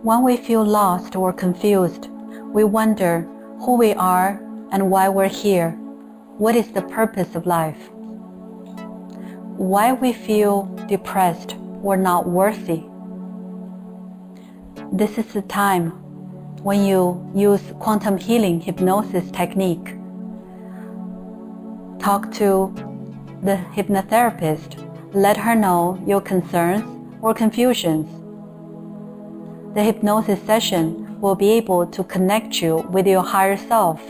When we feel lost or confused, we wonder who we are and why we're here. What is the purpose of life? Why we feel depressed or not worthy. This is the time when you use quantum healing hypnosis technique. Talk to the hypnotherapist. Let her know your concerns or confusions. The hypnosis session will be able to connect you with your higher self,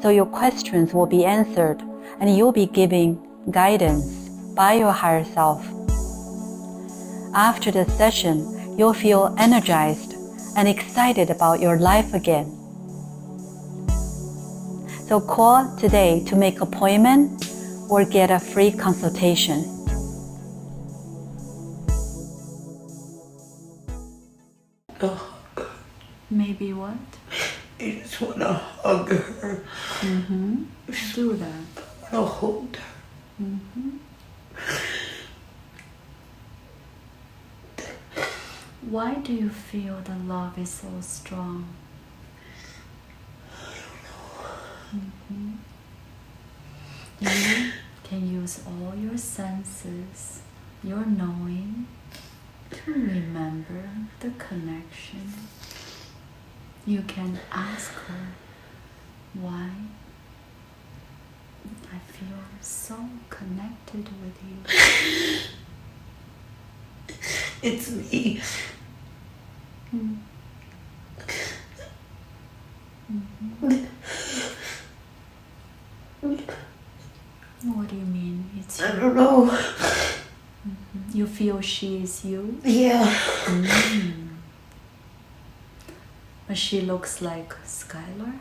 so your questions will be answered and you'll be giving guidance by your higher self. After the session, you'll feel energized and excited about your life again. So call today to make an appointment or get a free consultation. Maybe what? I just want to hug her. Do that. I want to hold her. Why do you feel the love is so strong? You can use all your senses, your knowing, to remember the connection. You can ask her, why I feel so connected with you. It's me. What do you mean? It's you? I don't know. You feel she is you? Yeah. But she looks like Skylar?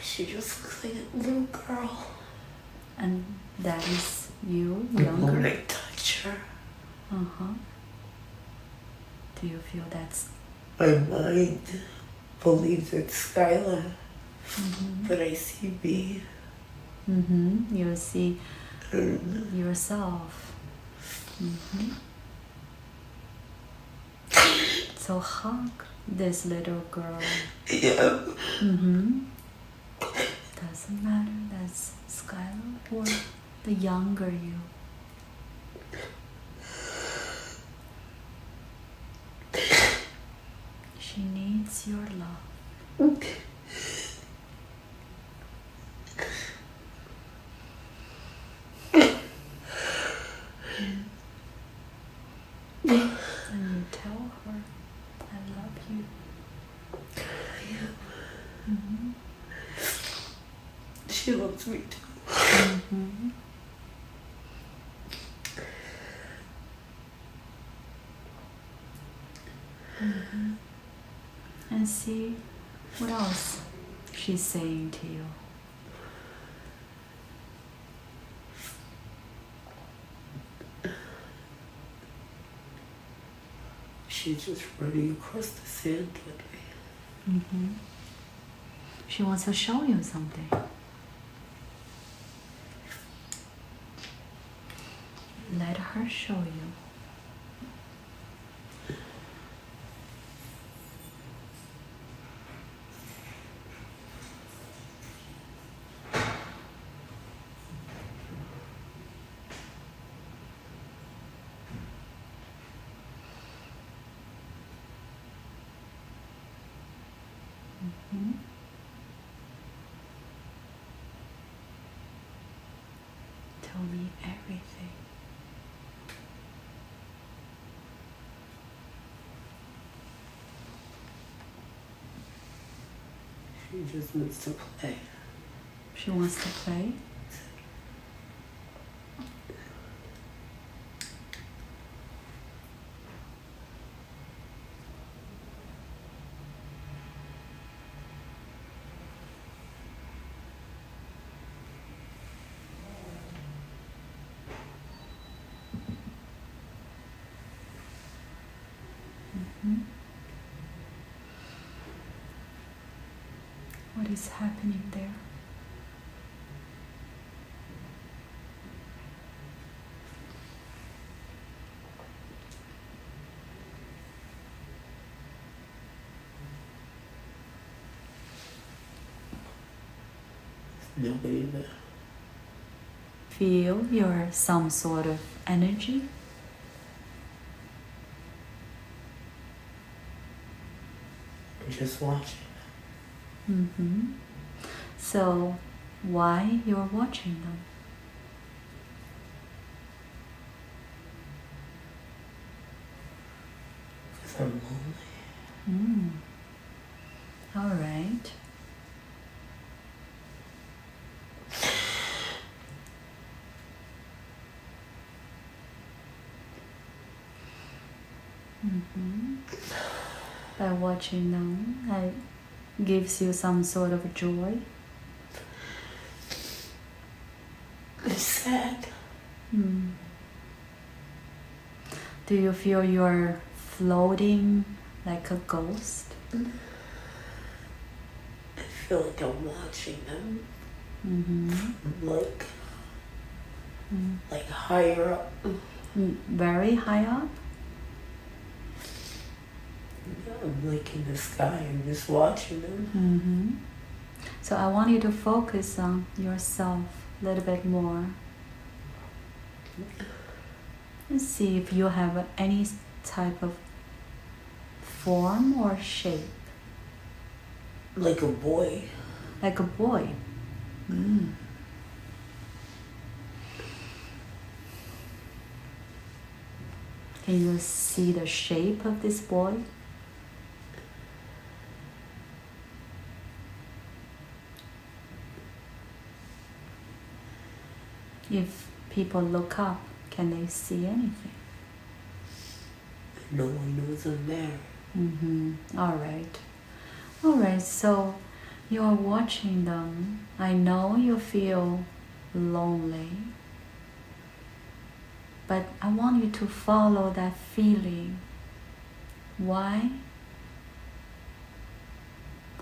She just looks like a little girl. And that is you, When younger? I touch her, Do you feel that's... my mind believes it's Skylar, but I see me. You see yourself. So hug this little girl. Yeah. Doesn't matter that's Skylar or the younger you. She needs your love. And you tell her, I love you. She loves me too. And see what else she's saying to you. She's just running across the sand with me. She wants to show you something. Let her show you. Tell me everything. She just wants to play. She wants to play? What is happening there? Nobody knows. Feel your some sort of energy. I'm just watching. So, why you're watching them? Because I'm lonely. All right. By watching them, it gives you some sort of joy. It's sad. Do you feel you're floating like a ghost? I feel like I'm watching them. Like higher up. Very high up? I'm like in the sky. I'm just watching them. So I want you to focus on yourself a little bit more. And see if you have any type of form or shape. Like a boy. Like a boy. Can you see the shape of this boy? If people look up, can they see anything? No one knows I'm there. All right. All right, so you're watching them. I know you feel lonely, but I want you to follow that feeling. Why?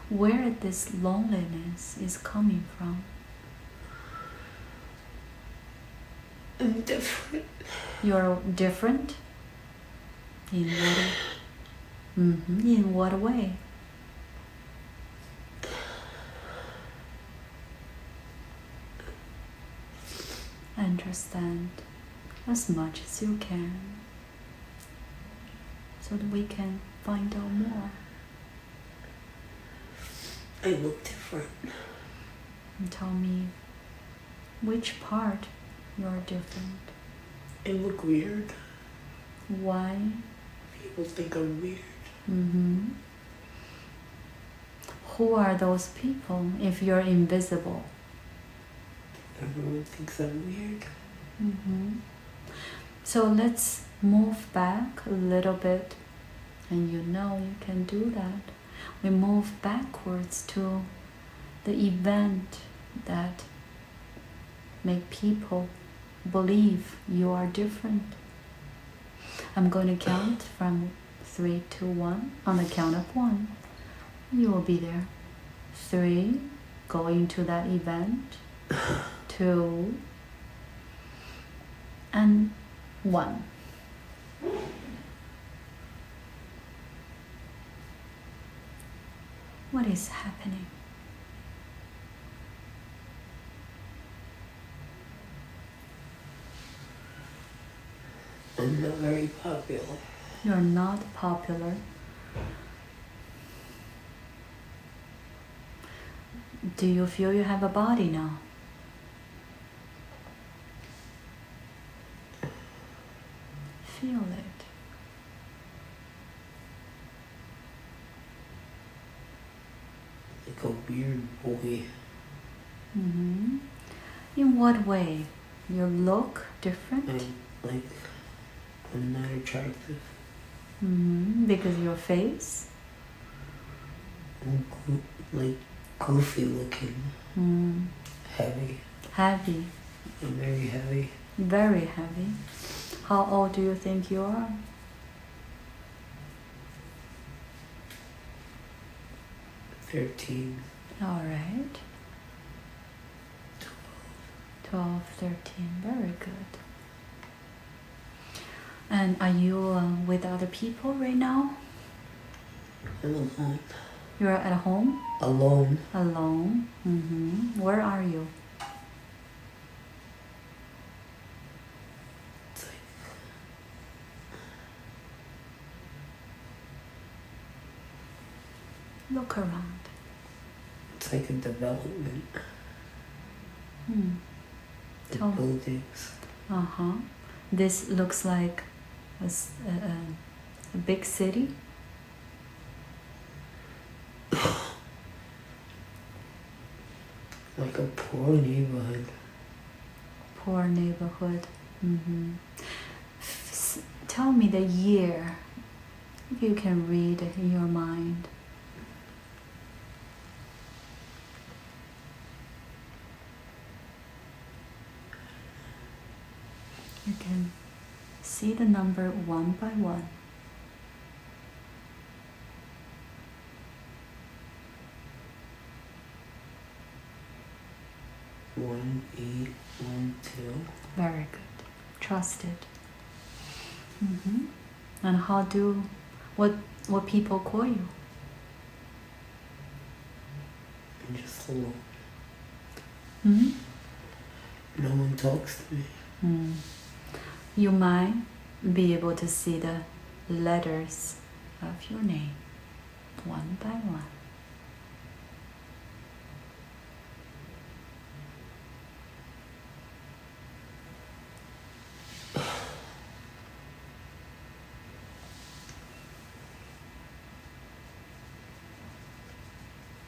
Where this loneliness is coming from? I'm different. You're different? In what? In what way? Understand as much as you can, so that we can find out more. I look different. And tell me which part you're different. I look weird. Why? People think I'm weird. Who are those people if you're invisible? Everyone thinks I'm weird. So let's move back a little bit, and you know you can do that. We move backwards to the event that make people believe you are different. I'm going to count from 3 to 1. On the count of 1, you will be there. 3, going to that event. 2, and 1. What is happening? I'm not very popular. You're not popular. Do you feel you have a body now? Feel it. Like a weird boy. In what way? You look different? I'm not attractive. Because your face? I'm goofy looking. Heavy. Heavy. I'm very heavy. Very heavy. How old do you think you are? 13. All right. 12, 13. Very good. And are you with other people right now? I'm alone. You're at home? Alone. Alone? Where are you? It's like, Look around. it's like a development. The Tell- buildings. This looks like a big city. Like a poor neighborhood. Poor neighborhood. Tell me the year, if you can read in your mind. You can see the number one by one. 1812. Very good. Trust it. And how do what people call you? I'm just alone. Hmm? No one talks to me. You might be able to see the letters of your name one by one.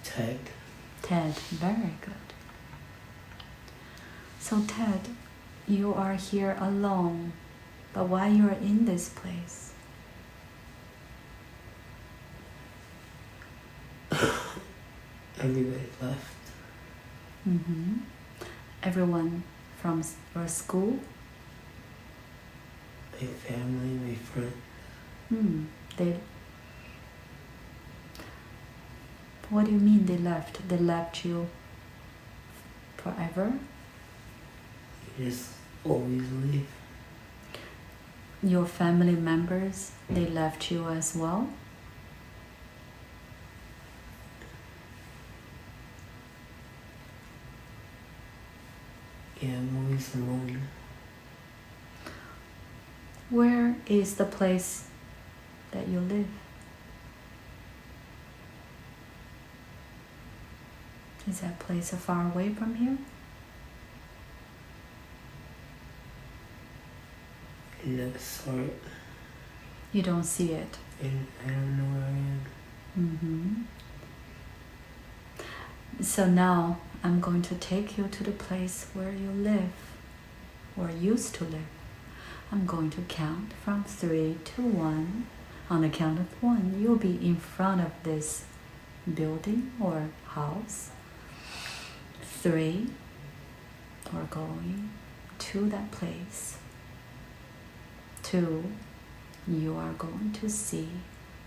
Ted. Ted, very good. So Ted, you are here alone, but why you are in this place? Everybody left. Everyone from your school? My family, my friends. They. What do you mean they left? They left you forever? You just always leave. Your family members, they left you as well? Yeah, I'm always alone. Where is the place that you live? Is that place far away from here? I never saw it. You don't see it. And I don't know where I am. So now I'm going to take you to the place where you live, or used to live. I'm going to count from 3 to 1. On the count of 1, you'll be in front of this building or house. 3, we're going to that place. 2, you are going to see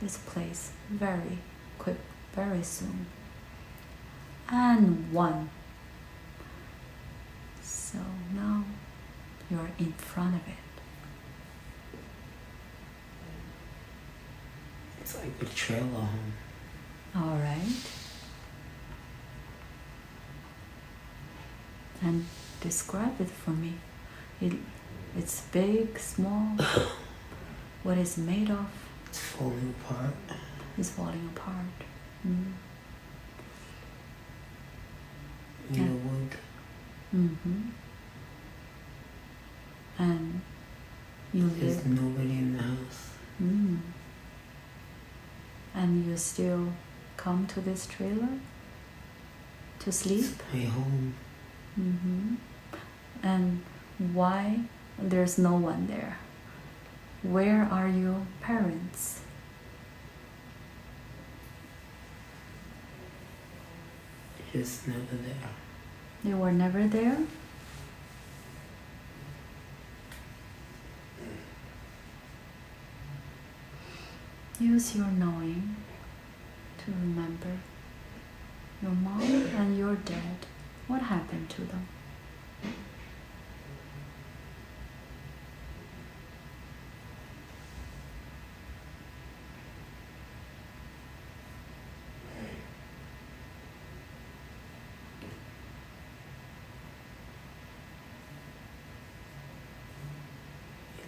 this place very quick, very soon. And 1. So now you're in front of it. It's like a trailer home. All right. And describe it for me. It's big, small. What is it made of? It's falling apart. It's falling apart. In the wood. And you There's live. nobody in the house. And you still come to this trailer to sleep? It's my home. And why there's no one there? Where are your parents? Just never there. They were never there? Use your knowing to remember your mom and your dad. What happened to them?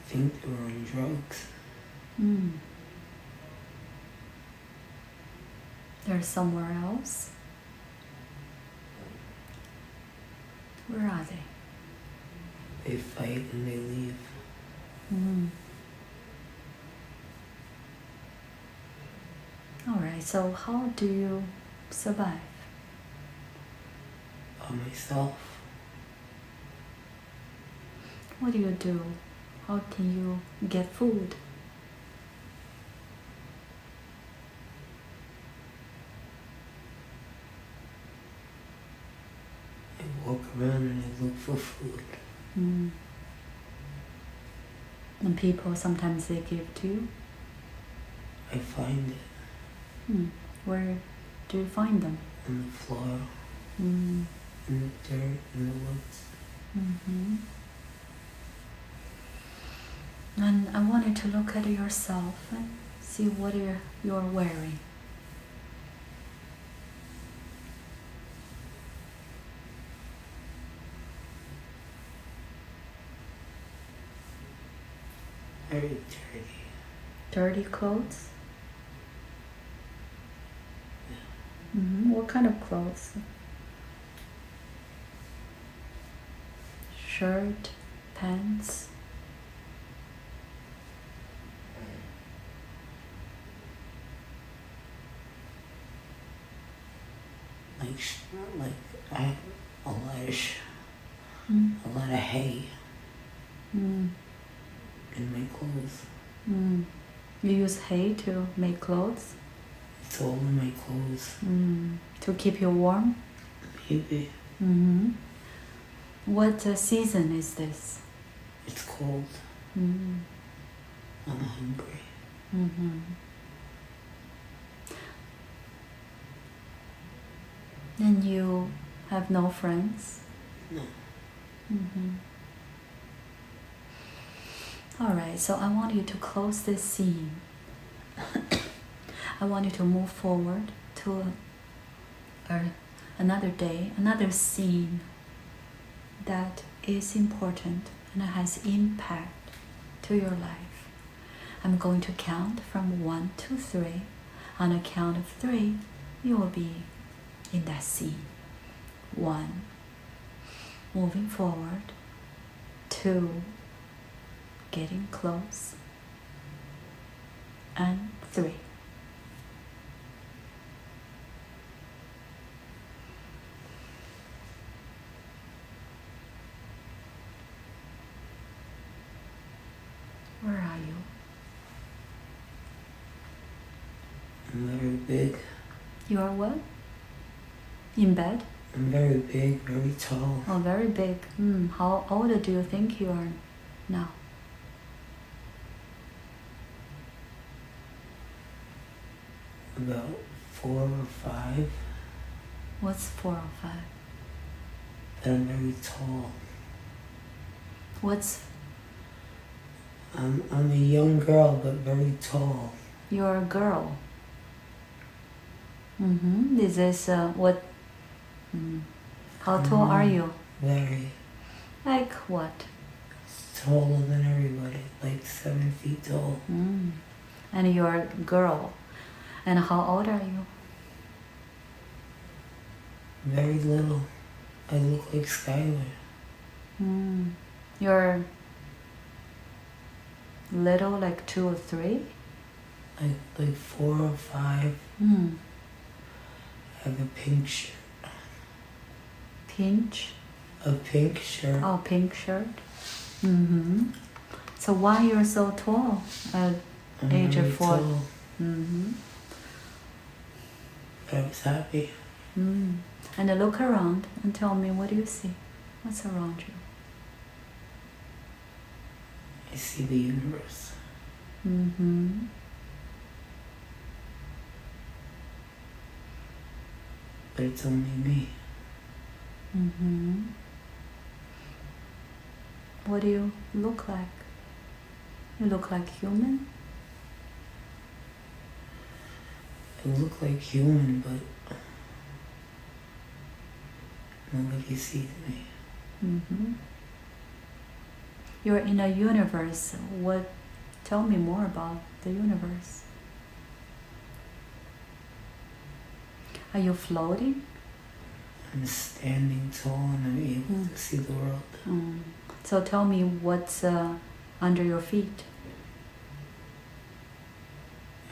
think they were on drugs. They're somewhere else. Where are they? They fight and they leave. All right, so how do you survive? By myself. What do you do? How can you get food? I walk around and I look for food. And people, sometimes they give to you. I find it Where do you find them? on the floor, in the dirt, in the woods. And I want you to look at yourself and see what you're wearing. Very dirty. Dirty clothes? What kind of clothes? Shirt, pants? Like I have a lot of hay in my clothes. You use hay to make clothes? It's all in my clothes. To keep you warm? Maybe. What season is this? It's cold. I'm hungry. And you have no friends? No. All right, so I want you to close this scene. I want you to move forward to another day, another scene that is important and has impact to your life. I'm going to count from 1 to 3. On a count of 3, you will be in that scene. 1, moving forward. 2, getting close. And 3. Where are you? I'm very big. You are what? In bed? I'm very big, very tall. Oh, very big. How old do you think you are now? About 4 or 5. What's 4 or 5? But I'm very tall. What's I'm a young girl, but very tall. you're a girl? This is what? How tall are you? Very. Like what? Taller than everybody, like 7 feet tall. And you're a girl. And how old are you? Very little. I look like Skylar. You're little, like 2 or 3? Like 4 or 5. I have a pink shirt. Pinch? A pink shirt. Oh, pink shirt. So why you're so tall at I'm age very of 4? tall, but I was happy. And look around and tell me, what do you see? What's around you? I see the universe. But it's only me. What do you look like? You look like human? I look like human, but nobody sees me. You're in a universe. Tell me more about the universe. Are you floating? I'm standing tall and I'm able to see the world. So tell me what's under your feet.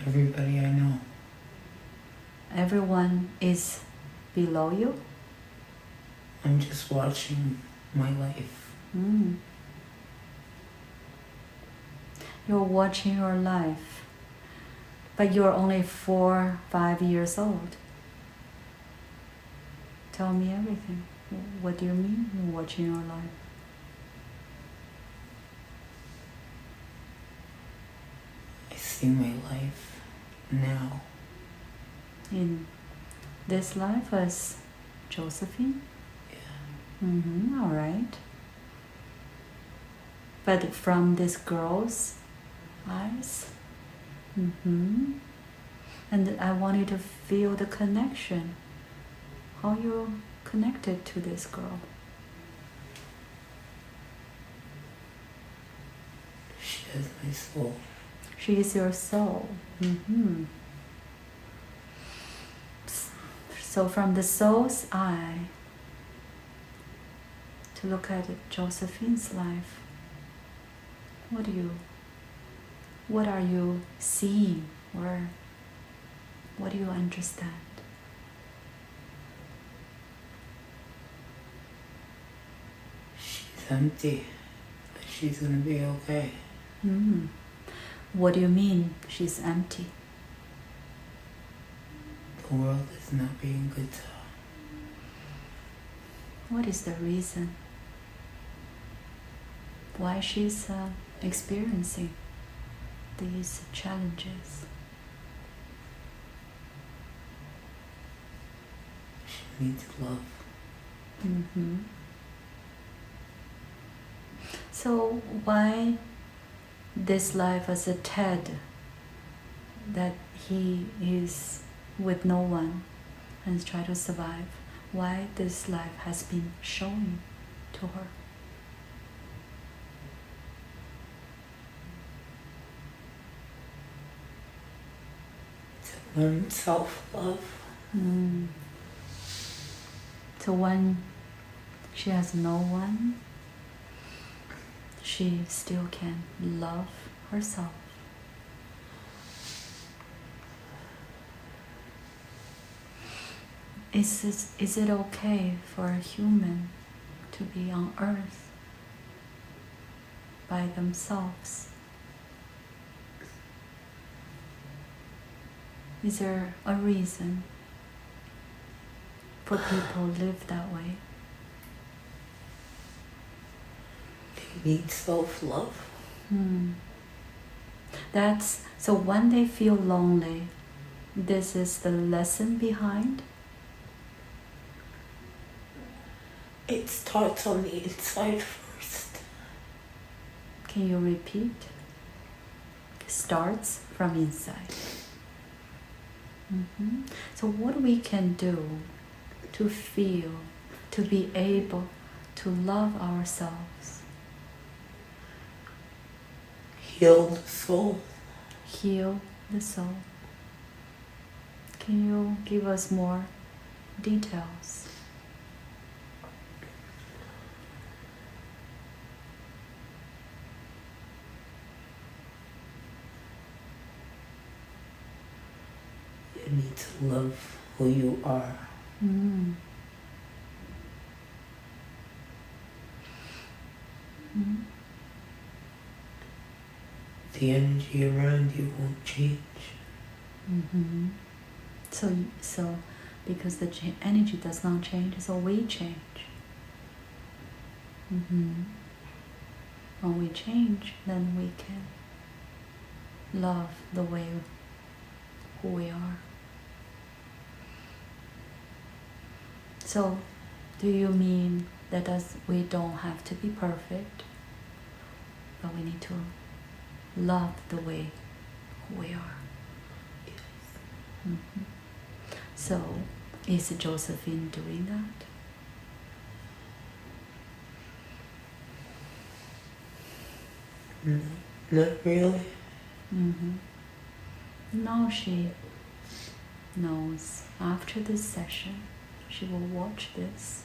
Everybody I know. Everyone is below you? I'm just watching my life. You're watching your life, but you're only 4, 5 years old. Tell me everything. What do you mean you're watching your life? I see my life now. In this life as Josephine? Yeah. All right. But from this girl's eyes? And I want you to feel the connection. How you're connected to this girl. She has my soul. She is your soul. So from the soul's eye, to look at Josephine's life, what are you seeing, or what do you understand? She's empty, but she's gonna be okay. What do you mean she's empty? The world is not being good to her. What is the reason why she's experiencing these challenges? She needs love. So why this life as a Ted, that he is with no one and is trying to survive? Why this life has been shown to her? To learn self-love. So when she has no one, she still can love herself. Is it okay for a human to be on earth by themselves? Is there a reason for people to live that way? They need self-love. So when they feel lonely, this is the lesson behind? It starts on the inside first. Can you repeat? Starts from inside. So what we can do to feel, to be able to love ourselves? Heal the soul. Heal the soul. Can you give us more details? You need to love who you are. The energy around you won't change. So because the energy does not change, so we change. When we change, then we can love the way who we are. So, do you mean that we don't have to be perfect, but we need to love the way who we are? Yes. So, is Josephine doing that? Not really. Now she knows after this session, she will watch this.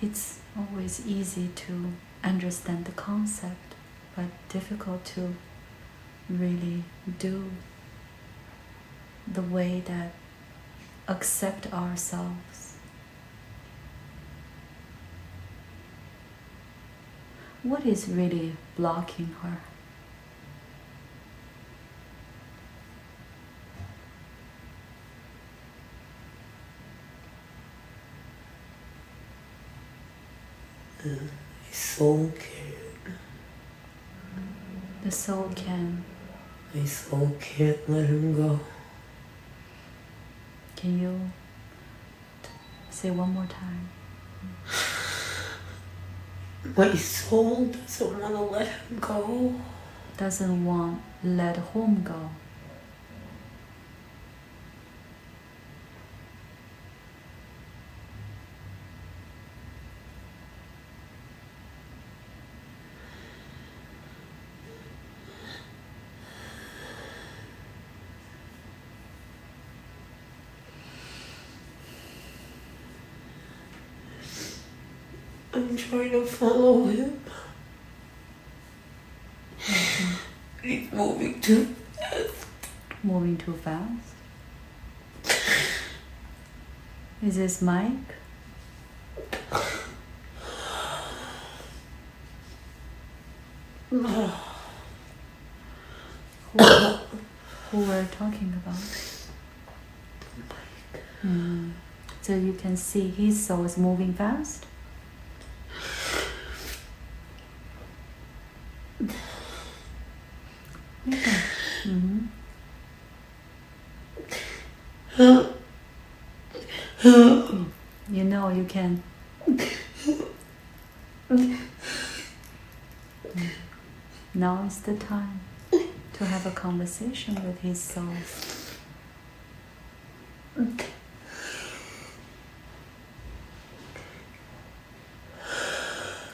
It's always easy to understand the concept, but difficult to really do the way that accept ourselves. What is really blocking her? My soul can't. The soul can. My soul can't let him go. Can you say one more time? My soul doesn't want to let him go. Doesn't want let home go. I'm trying to follow him. He's moving too fast. Moving too fast? Is this Mike? Who we're talking about? So you can see his soul is moving fast? Okay. You know you can. Now is the time to have a conversation with his soul.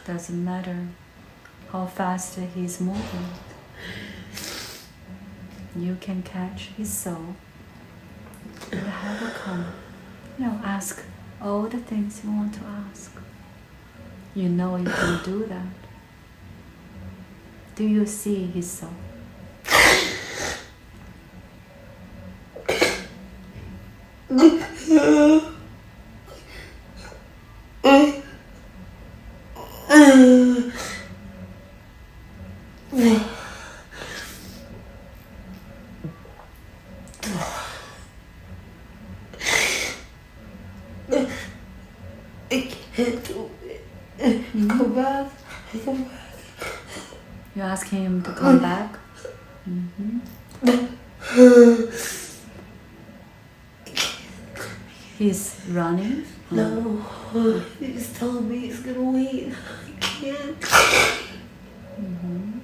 Doesn't matter how fast he's moving. You can catch his soul and have a ask all the things you want to ask. You know you can do that. Do you see his soul? I can't do it. Come back. Come back. You ask him to come back? He's running? No. He's telling me he's gonna wait. I can't.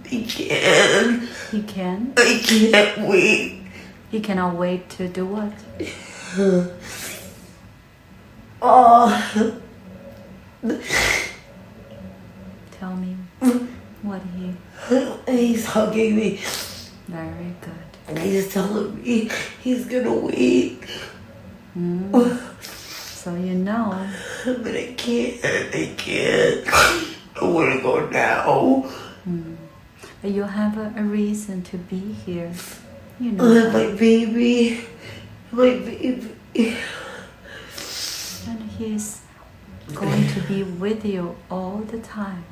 I can't. He can? I can't wait. He cannot wait to do what? Oh. Tell me what he... He's hugging me. Very good. He's telling me he's gonna wait. So you know. But I can't. I can't. I wanna go now. You have a reason to be here. You know. My baby. My baby. And he's going to be with you all the time.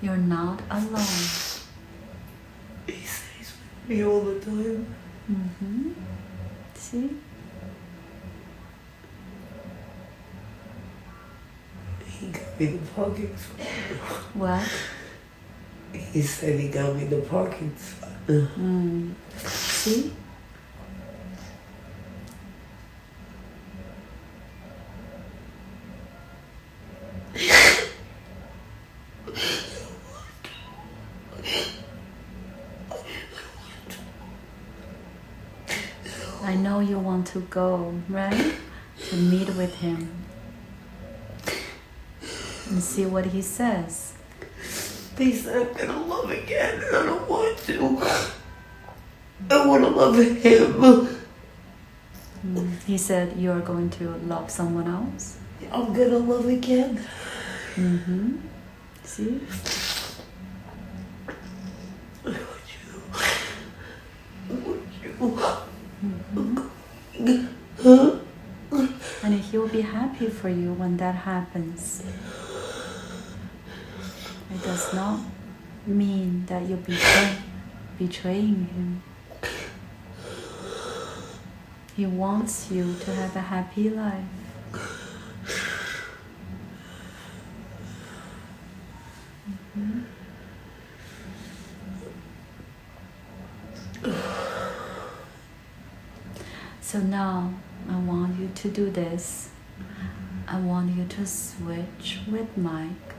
You're not alone. He stays with me all the time. See? He got me the parking spot. What? He said he got me the parking spot. See? you want to go, right? To meet with him and see what he says. They said I'm gonna love again, and I don't want to. I want to love him. He said you're going to love someone else. I'm gonna love again. See? I want you. And he'll be happy for you when that happens. It does not mean that you're betraying him. He wants you to have a happy life. So now I want you to do this. I want you to switch with Mike.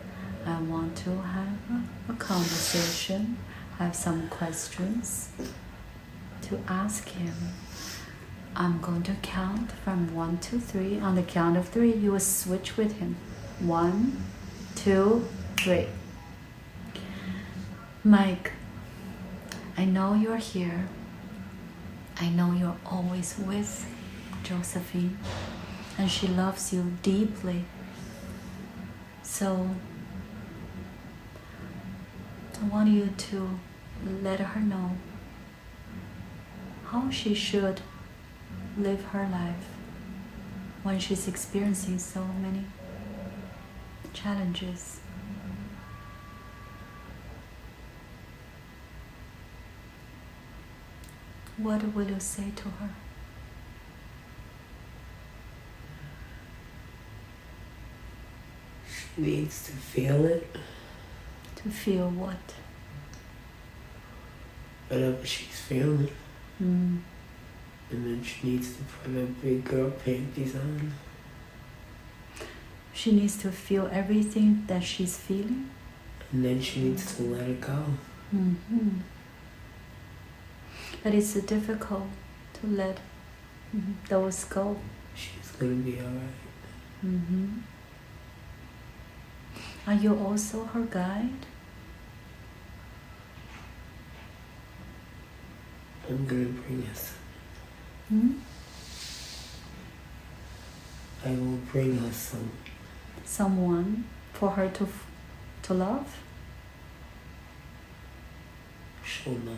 I want to have a conversation, have some questions to ask him. I'm going to count from 1 to 3. On the count of 3, you will switch with him. 1, 2, 3. Mike, I know you're here. I know you're always with Josephine, and she loves you deeply. So I want you to let her know how she should live her life when she's experiencing so many challenges. What will you say to her? She needs to feel it. To feel what? Whatever she's feeling. And then she needs to put her big girl panties on. She needs to feel everything that she's feeling. And then she needs to let it go. But it's difficult to let those go. She's gonna be alright. Are you also her guide? I'm gonna bring us. I will bring her Someone for her to love? she'll know.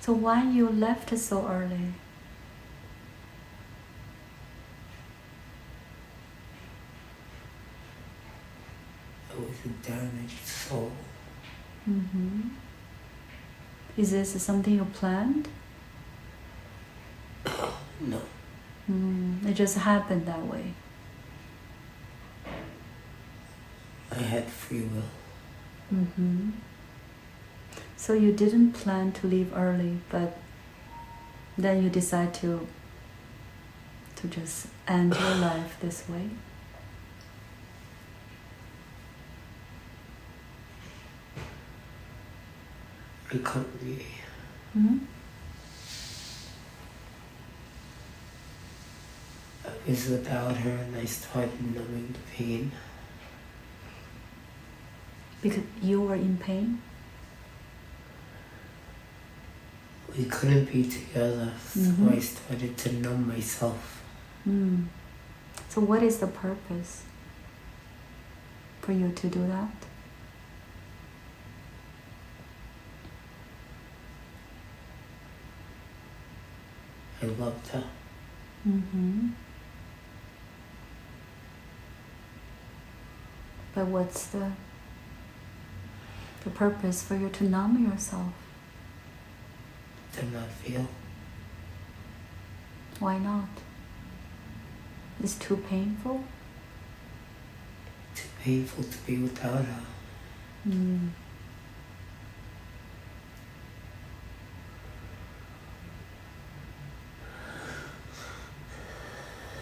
So why you left so early? I was a damaged soul. Is this something you planned? No. It just happened that way. I had free will. So you didn't plan to leave early, but then you decide to just end your life this way. I couldn't be. I was without her and I started numbing the pain. Because you were in pain? We couldn't be together, so I started to numb myself. So what is the purpose for you to do that? I loved her. But what's the purpose for you to numb yourself? To not feel. Why not? It's too painful? Too painful to be without her.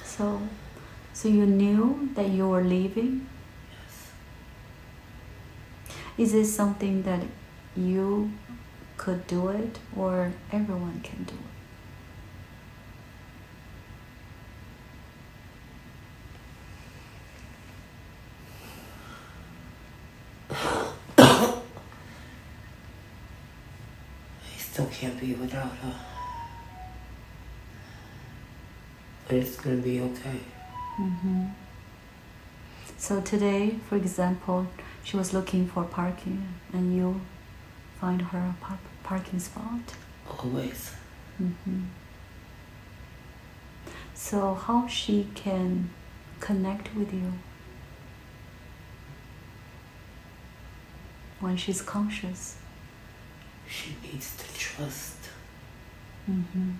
So you knew that you were leaving? Yes. Is this something that you could do it, or everyone can do it? still can't be without her. But it's gonna be okay. Mm-hmm. So today, for example, she was looking for parking and you find her a parking spot. Always. Mm-hmm. So how she can connect with you when she's conscious? She needs to trust. Mm-hmm.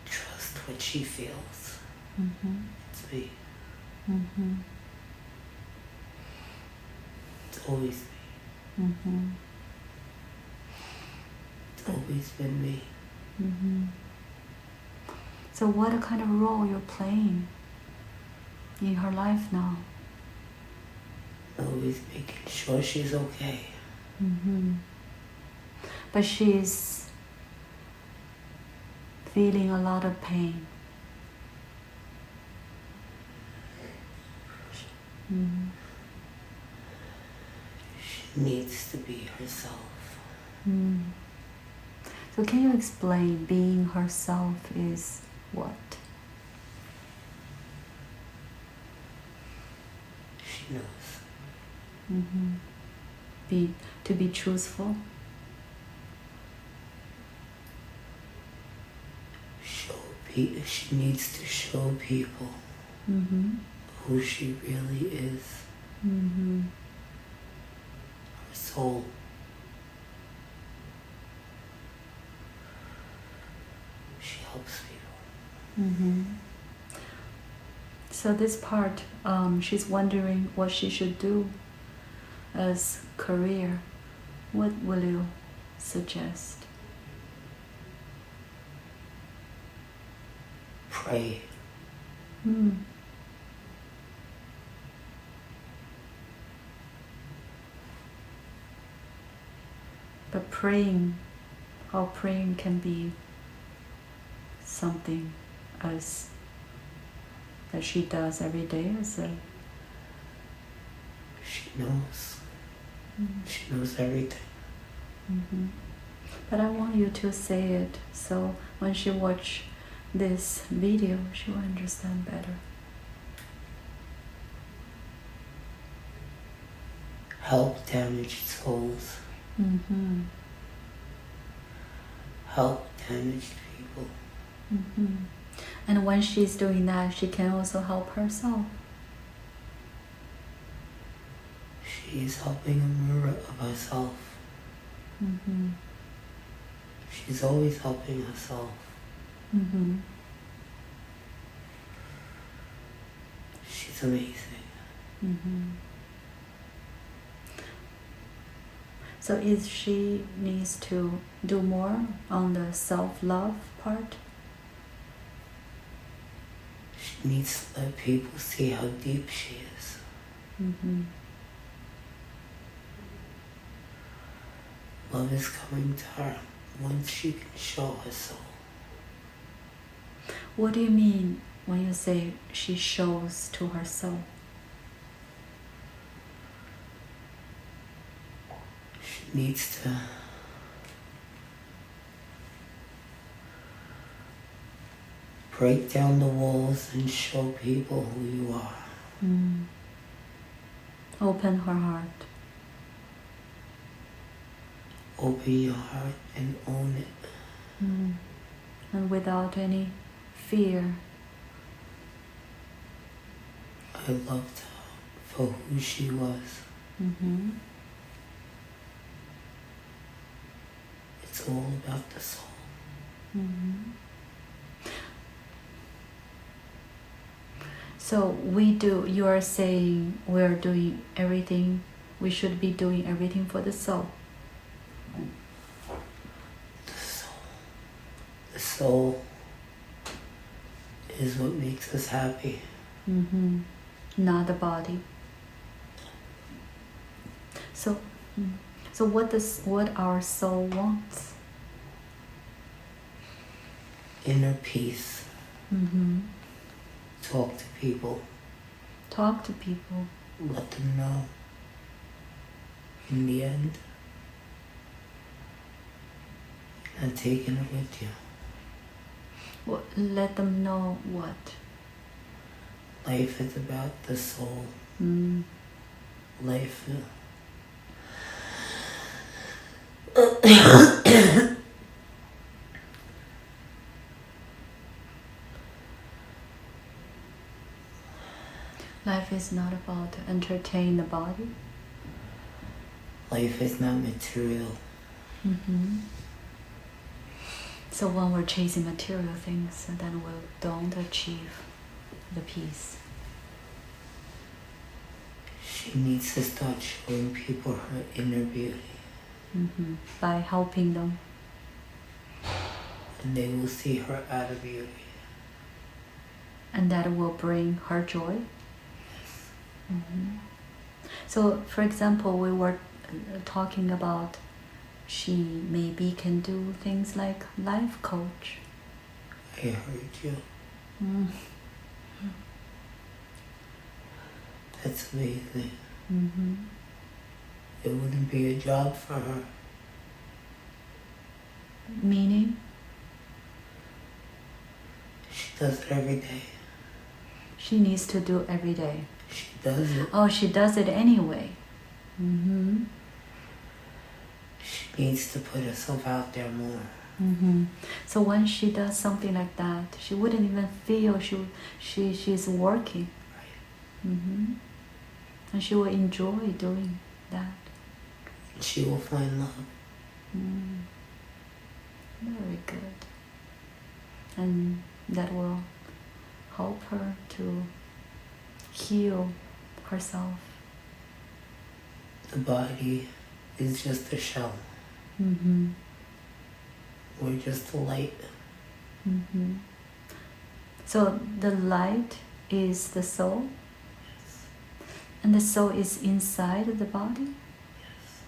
Trust what she feels. Mm-hmm. It's me. Mm-hmm. It's always me. Mm-hmm. It's always been me. Mm-hmm. So what kind of role you're playing in her life now? Always making sure she's okay. Mm-hmm. But she's feeling a lot of pain. Mm-hmm. She needs to be herself. Mm. So can you explain being herself is what? She knows. Mm-hmm. To be truthful. She needs to show people Mm-hmm. who she really is. Mm-hmm. Her soul. She helps people. Mm-hmm. So this part, she's wondering what she should do as career. What will you suggest? Pray. Mm. But praying, how praying can be something as that she does every day as a... She knows. Mm. She knows everything. Mm-hmm. But I want you to say it so when she watch this video, she will understand better. Help damaged souls. Mm-hmm. Help damaged people. Mm-hmm. And when she's doing that, she can also help herself. She's helping a mirror of herself. Mm-hmm. She's always helping herself. Mm-hmm. She's amazing. Mm-hmm. So is she needs to do more on the self-love part? She needs to let people see how deep she is. Mm-hmm. Love is coming to her once she can show her soul. What do you mean when you say she shows to herself? She needs to break down the walls and show people who you are. Mm. Open her heart. Open your heart and own it. Mm. And without any fear. I loved her for who she was. Mm-hmm. It's all about the soul. Mm-hmm. So you are saying we're doing everything, we should be doing everything for the soul. The soul. The soul is what makes us happy. Mm-hmm. Not the body. So what our soul wants? Inner peace. Mm-hmm. Talk to people. Talk to people. Let them know. In the end, you and taking it with you. Well, let them know what. Life is about the soul. Life Life is not about to entertain the body. Life is not material. So when we're chasing material things, then we don't achieve the peace. She needs to start showing people her inner beauty. By helping them. And they will see her outer beauty. And that will bring her joy. So, for example, we were talking about she maybe can do things like life coach. I heard you. That's amazing. It wouldn't be a job for her. Meaning? She does it every day. She needs to do every day. She does it. Oh, she does it anyway. She needs to put herself out there more. So when she does something like that, she wouldn't even feel she's working. Right. And she will enjoy doing that. She will find love. Very good. And that will help her to heal herself. The body is just a shell. We're just the light. So the light is the soul? Yes. And the soul is inside the body? Yes.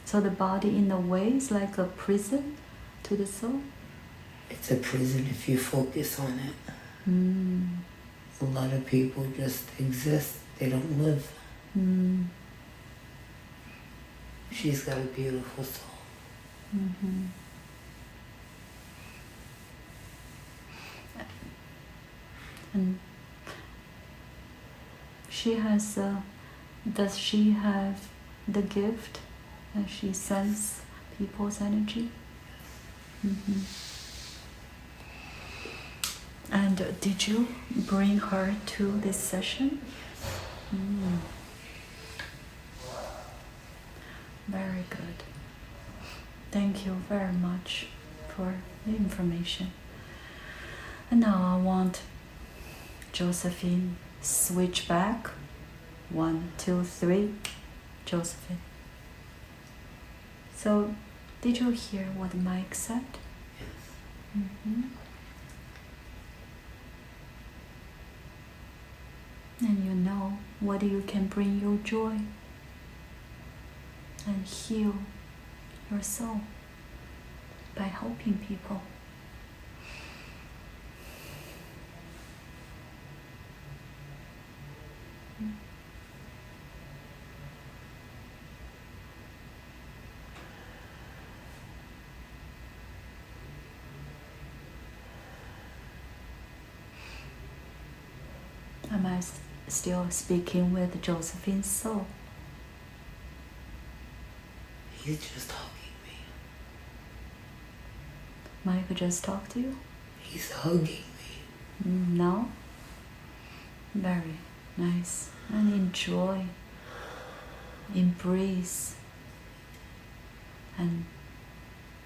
So the body in a way is like a prison to the soul? It's a prison if you focus on it. A lot of people just exist. They don't live. She's got a beautiful soul. And she has, does she have the gift that she senses people's energy? And did you bring her to this session? Very good. Thank you very much for the information. And now I want Josephine switch back. 1, 2, 3. Josephine. So, did you hear what Mike said? Yes. And you know what you can bring you joy and heal your soul by helping people. Am I still speaking with Josephine's soul? He's just hugging me. Mike just talked to you? He's hugging me. No? Very nice. And enjoy, embrace, and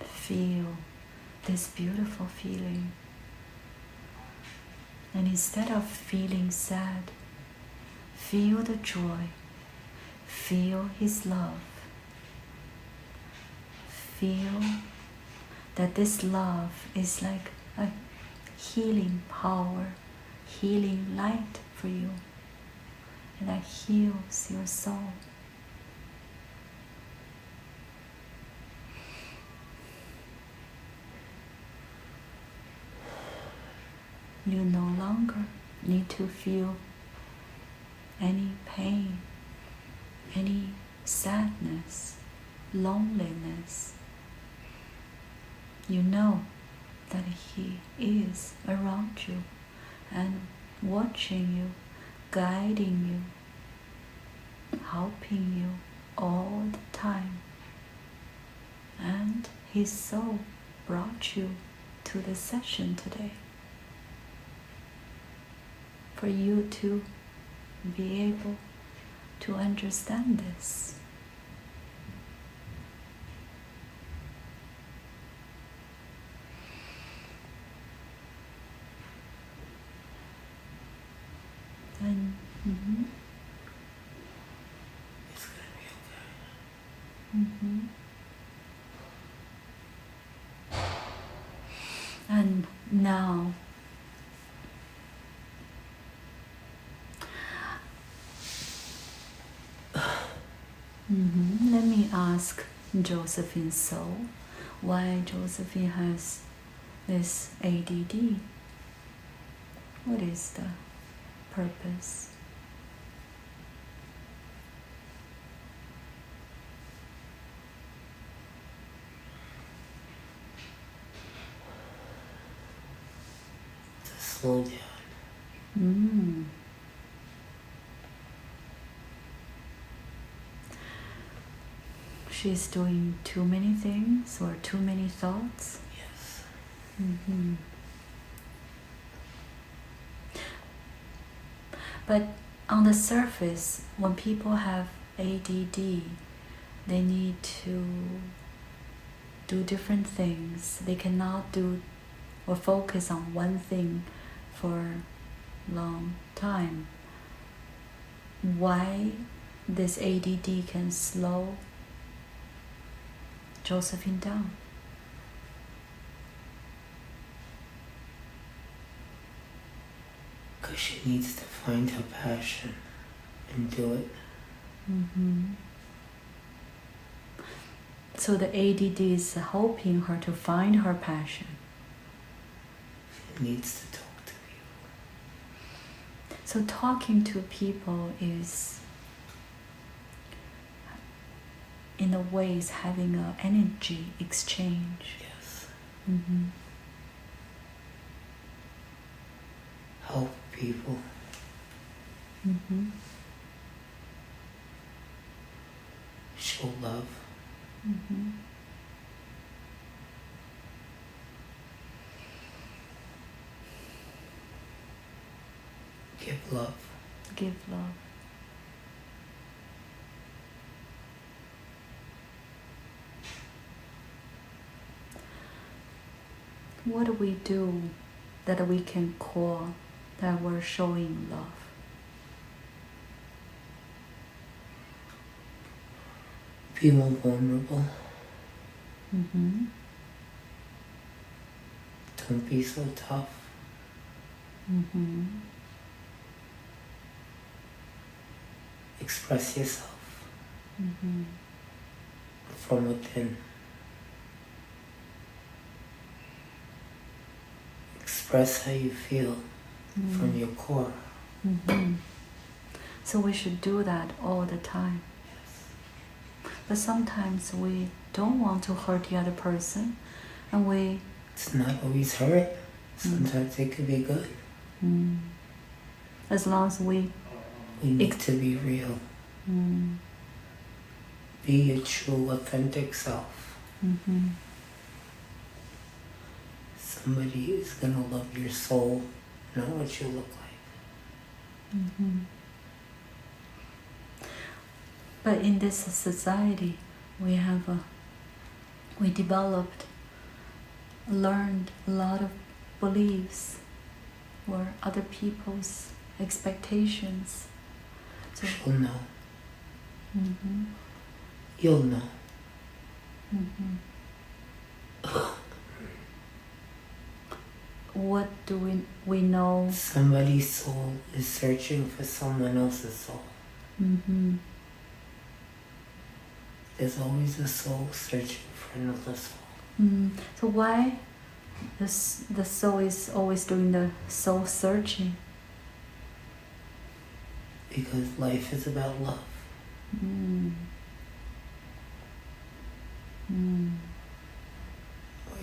feel this beautiful feeling. And instead of feeling sad, feel the joy, feel his love. Feel that this love is like a healing power, healing light for you, and that heals your soul. You no longer need to feel any pain, any sadness, loneliness. you know that He is around you and watching you, guiding you, helping you all the time. And His soul brought you to the session today for you to be able to understand this. And It's gonna be okay. And now, let me ask Josephine's soul why Josephine has this ADD. What is the purpose? To slow down. She's doing too many things or too many thoughts? Yes. But on the surface, when people have ADD, they need to do different things. They cannot do or focus on one thing for a long time. Why this ADD can slow Josephine down? Because she needs to find her passion and do it. So the ADD is helping her to find her passion. She needs to talk to people. So talking to people is, in a way, is having an energy exchange. Yes. Help people. Show love. Give love. Give love. What do we do that we can call that we're showing love? Be more vulnerable. Don't be so tough. Express yourself from within. Express how you feel from your core. So we should do that all the time. But sometimes we don't want to hurt the other person, and we... It's not always hurt. Sometimes it could be good. As long as we need to be real. Be your true, authentic self. Somebody is going to love your soul, not what you look like. But in this society, we developed, learned a lot of beliefs or other people's expectations. So she'll know. You'll know. What do we know? Somebody's soul is searching for someone else's soul. There's always a soul searching for another soul. So why the soul is always doing the soul searching? Because life is about love. We're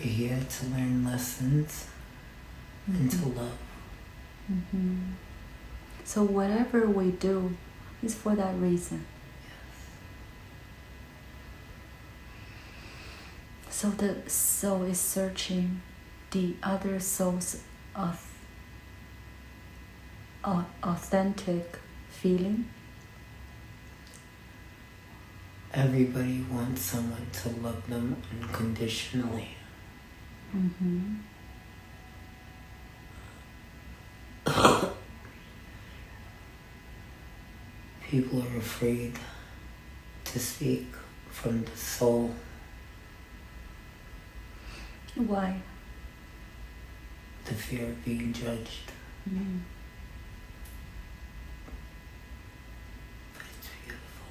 here start to learn lessons and to love. So whatever we do is for that reason. So the soul is searching the other soul's authentic feeling. Everybody wants someone to love them unconditionally. People are afraid to speak from the soul. Why? The fear of being judged. But it's beautiful.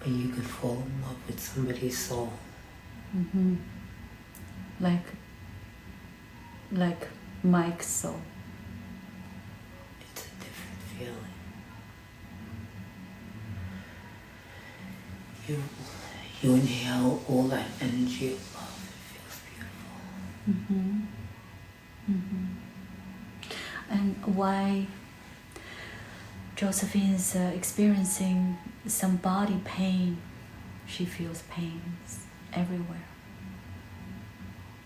Or you could fall in love with somebody's soul. Like Mike's soul. It's a different feeling. You inhale all that energy of love. It feels beautiful. And why Josephine is experiencing some body pain? She feels pains everywhere.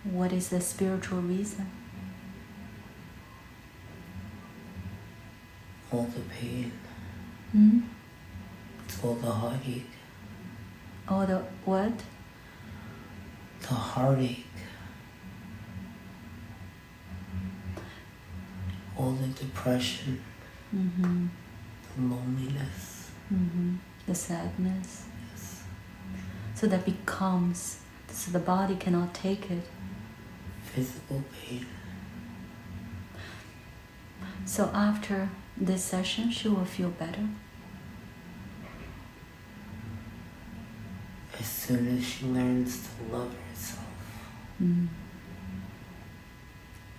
What is the spiritual reason? All the pain. It's all the heartache. All the what? The heartache. All the depression. The loneliness. The sadness. Yes. So that becomes, so the body cannot take it. Physical pain. So after this session, she will feel better. As soon as she learns to love herself.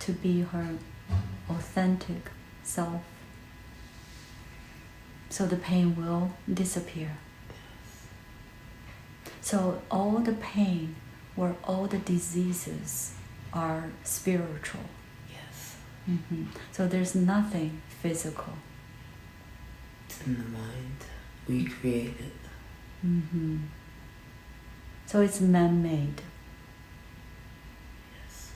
To be her authentic self. So the pain will disappear. Yes. So all the pain or all the diseases are spiritual. Yes. So there's nothing physical. It's in the mind. We create it. So it's man-made. Yes.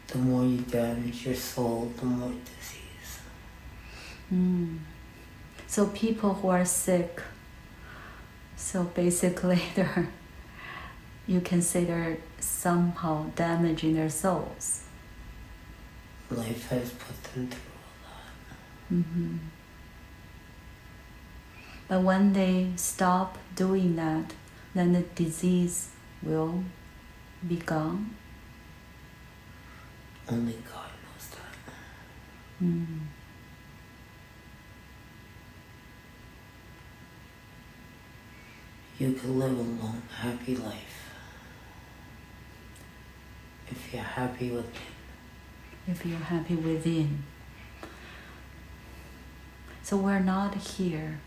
The more you damage your soul, the more disease. So people who are sick, so basically you can say they're somehow damaging their souls. Life has put them through a lot. But when they stop doing that, then the disease will be gone. Only God knows that. You can live a long, happy life if you're happy within. If you're happy within. So we're not here,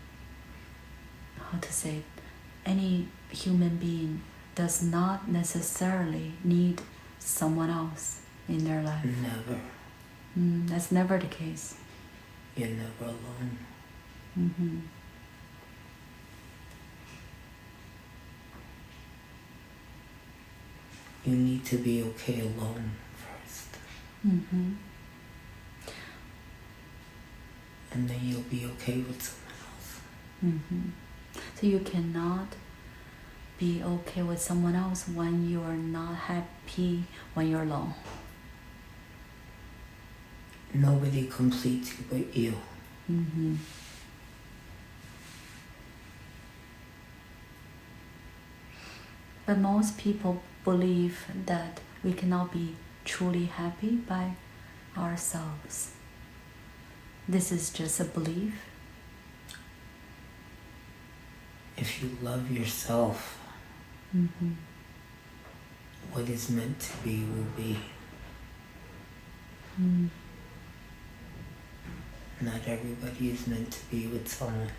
how to say, any human being does not necessarily need someone else in their life. Never. That's never the case. You're never alone. You need to be okay alone first. And then you'll be okay with someone else. So you cannot be okay with someone else when you are not happy when you're alone. Nobody completes you but you. But most people believe that we cannot be truly happy by ourselves. This is just a belief. If you love yourself, what is meant to be will be. Not everybody is meant to be with someone.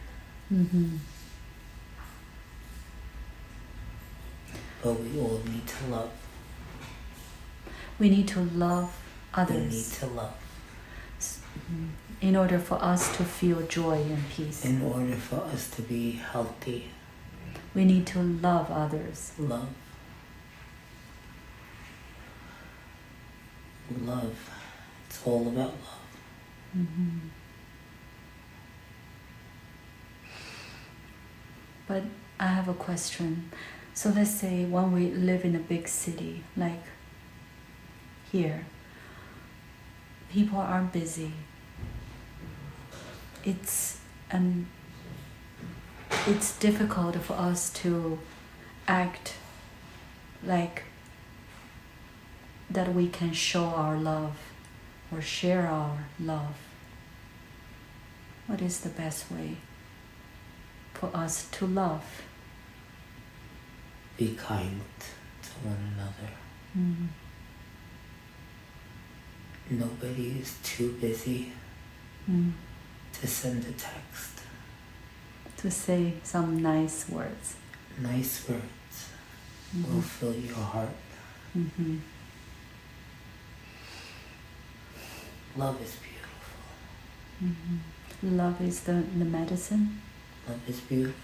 But we all need to love. We need to love others. We need to love. In order for us to feel joy and peace. In order for us to be healthy. We need to love others. Love. Love. It's all about love. But I have a question. So let's say when we live in a big city, like here, people are busy. It's difficult for us to act like that we can show our love or share our love. What is the best way for us to love? Be kind to one another. Nobody is too busy to send a text. To say some nice words. Nice words will fill your heart. Love is beautiful. Love is the medicine. Love is beautiful.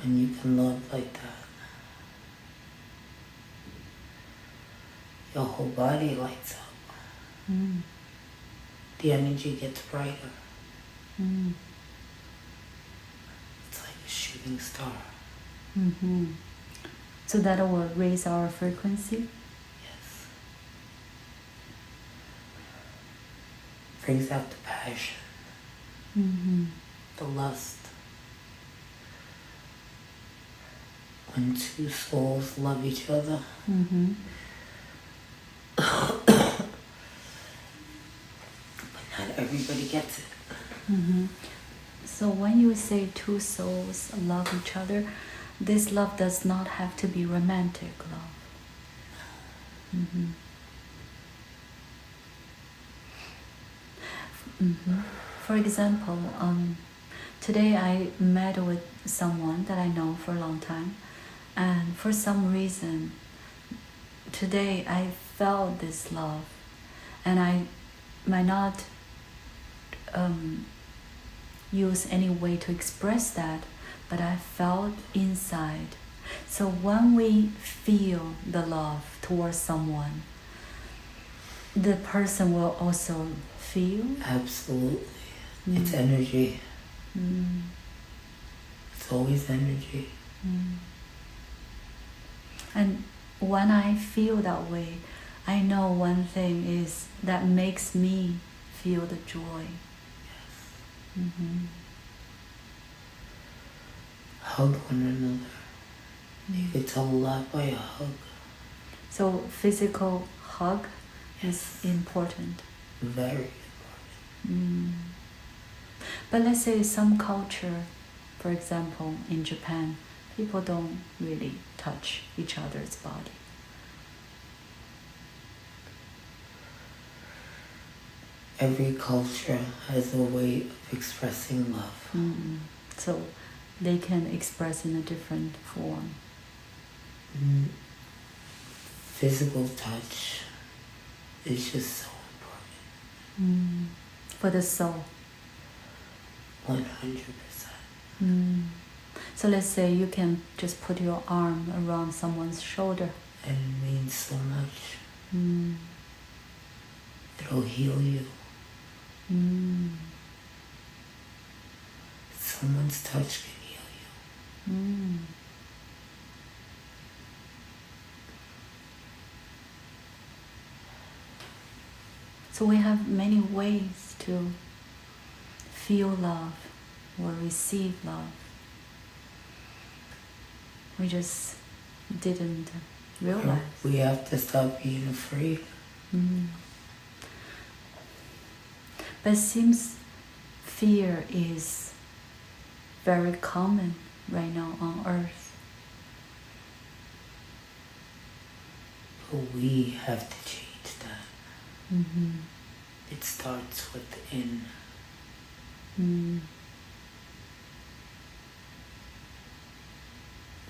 And you can love like that. Your whole body lights up. The energy gets brighter. It's like a shooting star. So that will raise our frequency? Yes. Brings out the passion. The lust. When two souls love each other. But not everybody gets it. So when you say two souls love each other, this love does not have to be romantic love. For example, today I met with someone that I know for a long time, and for some reason, today I felt this love, and I might not use any way to express that, but I felt inside. So when we feel the love towards someone, the person will also feel. Absolutely. It's energy. It's always energy. And when I feel that way, I know one thing is that makes me feel the joy. Yes. Hug one another. You can tell a lot by a hug. So physical hug is important. Very important. But let's say some culture, for example, in Japan, people don't really touch each other's body. Every culture has a way of expressing love. So they can express in a different form. Physical touch is just so important. For the soul. 100%. So let's say you can just put your arm around someone's shoulder. And it means so much. It'll heal you. Someone's touch can heal you. So we have many ways to feel love or receive love. We just didn't realize. We have to stop being afraid. But it seems fear is very common right now on earth. But we have to change that. It starts within.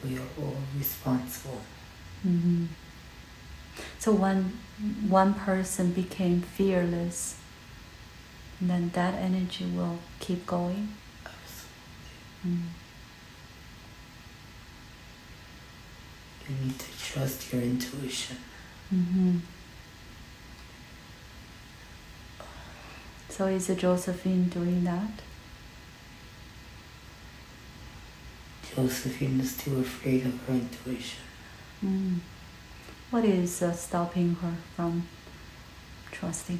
We are all responsible. So one person became fearless, and then that energy will keep going. Absolutely. You need to trust your intuition. So is Josephine doing that? Josephine is too afraid of her intuition. What is stopping her from trusting?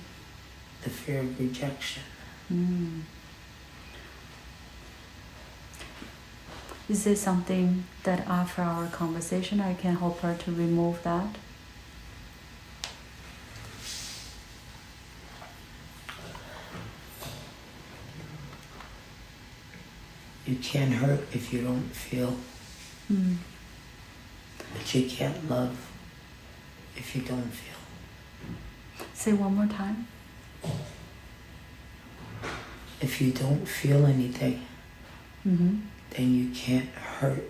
The fear of rejection. Is this something that after our conversation I can help her to remove that? You can't hurt if you don't feel. But you can't love if you don't feel. Say one more time. If you don't feel anything, then you can't hurt.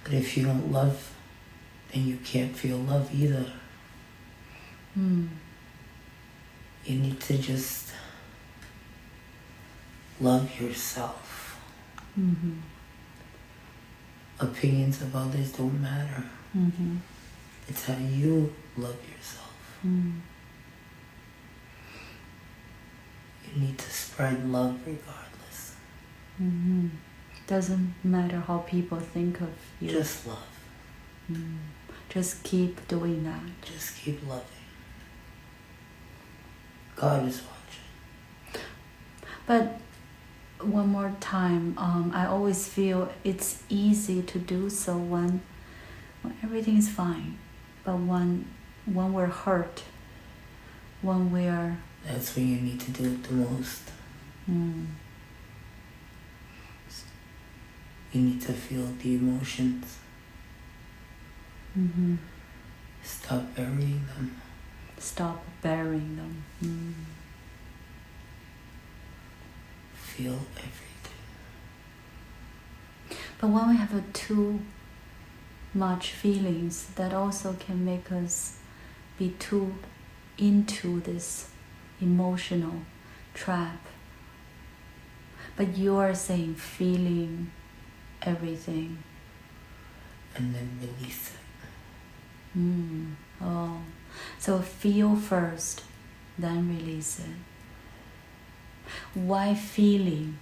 But if you don't love, then you can't feel love either. You need to just love yourself. Opinions of others don't matter. It's how you love yourself. You need to spread love regardless. Doesn't matter how people think of you. Just love. Just keep doing that. Just keep loving. God is watching. But one more time, I always feel it's easy to do so when everything is fine. But when we're hurt, when we're... That's when you need to do it the most. You need to feel the emotions. Stop burying them. Stop burying them. Feel everything. But when we have too much feelings, that also can make us be too into this emotional trap. But you are saying feeling everything. And then release it. Oh, so feel first, then release it. Why feeling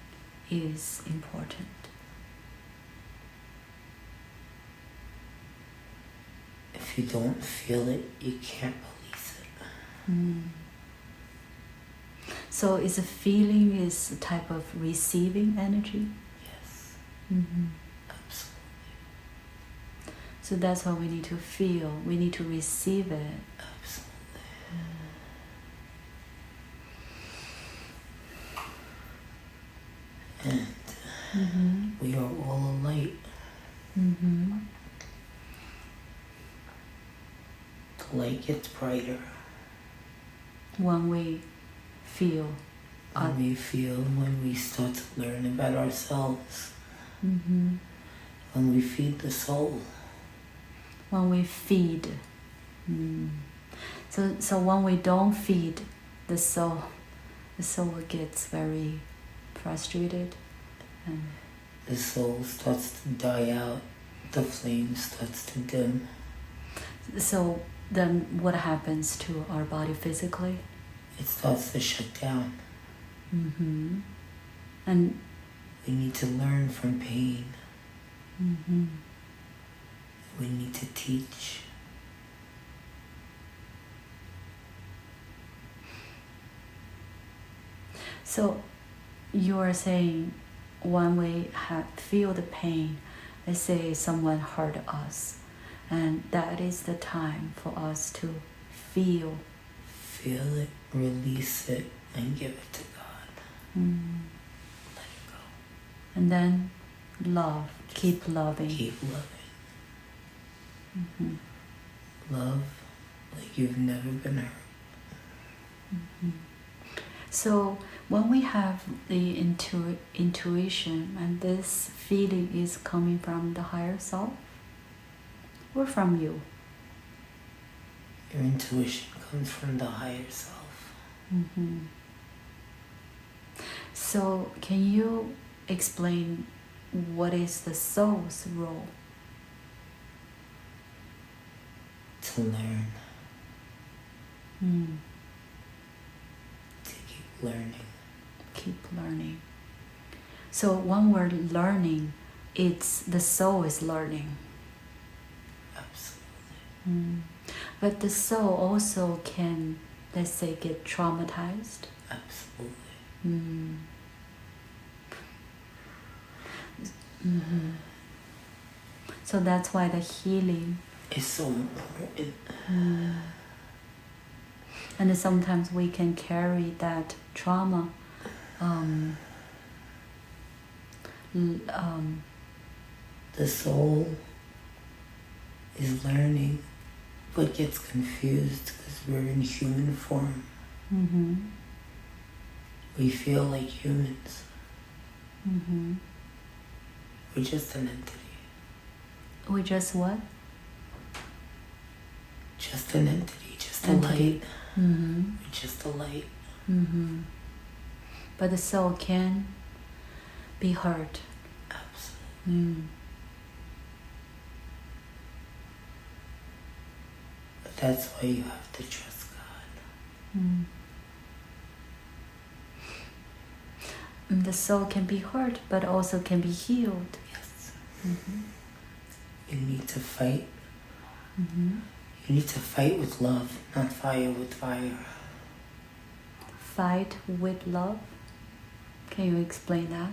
is important? If you don't feel it, you can't release it. So is a feeling is a type of receiving energy? Yes. Absolutely. So that's why we need to feel, we need to receive it. Absolutely. And we are all a light. The light gets brighter. When we feel. When we start to learn about ourselves. When we feed the soul. When we feed. So when we don't feed the soul gets very frustrated. And the soul starts to die out. The flame starts to dim. So then what happens to our body physically? It starts to shut down. And we need to learn from pain. We need to teach. So you are saying when we feel the pain, let's say someone hurt us, and that is the time for us to feel. Feel it, release it, and give it to God. Let it go. And then love. Keep loving. Keep loving. Love, like you've never been hurt. So when we have the intuition, and this feeling is coming from the higher self or from you? Your intuition comes from the higher self. So can you explain what is the soul's role? To learn. To keep learning. Keep learning. So when we're learning, it's the soul is learning. Absolutely. But the soul also can, let's say, get traumatized. Absolutely. So that's why the healing It's so important. and sometimes we can carry that trauma The soul is learning, but gets confused because we're in human form. We feel like humans. We're just an entity. we just what? Just an entity, just a Entity. light. We're just a light. But the soul can be hurt. Absolutely. But that's why you have to trust God. The soul can be hurt, but also can be healed. Yes. You need to fight. You need to fight with love, not fire with fire. Fight with love. Can you explain that?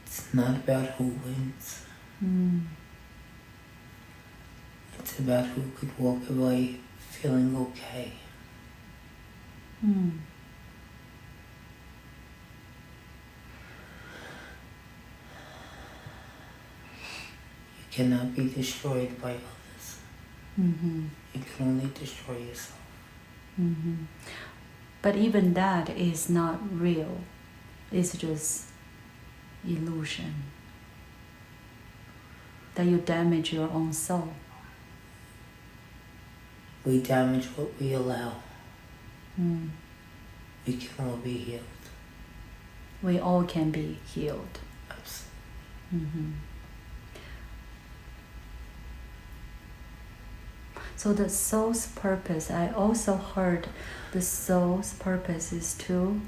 It's not about who wins. It's about who could walk away feeling okay. You cannot be destroyed by others. You can only destroy yourself. But even that is not real. It's just illusion. That you damage your own soul. We damage what we allow. We can all be healed. We all can be healed. Absolutely. So the soul's purpose, I also heard the soul's purpose is to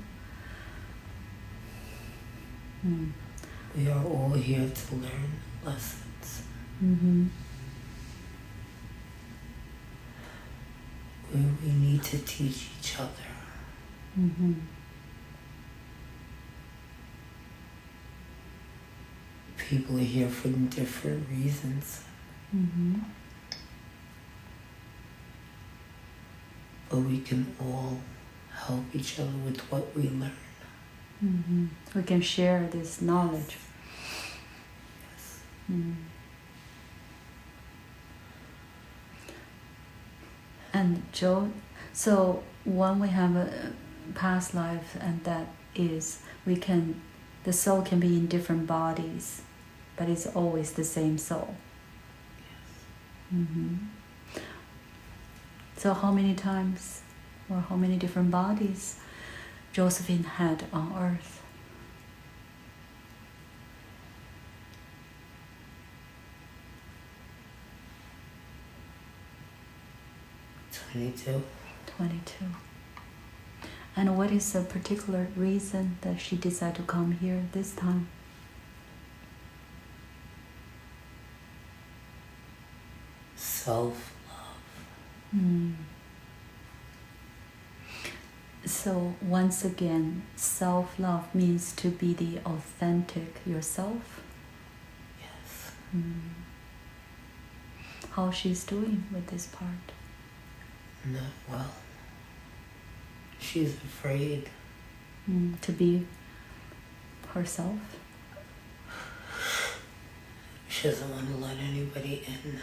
We are all here to learn lessons. We need to teach each other. People are here for different reasons. But we can all help each other with what we learn. We can share this knowledge. Yes. And Joe, so when we have a past life, and that is, the soul can be in different bodies, but it's always the same soul. Yes. So how many times or how many different bodies Josephine had on earth? 22. 22. And what is the particular reason that she decided to come here this time? Self-love. So once again, self-love means to be the authentic yourself. Yes. How she's doing with this part? Not well. She's afraid. To be herself. She doesn't want to let anybody in.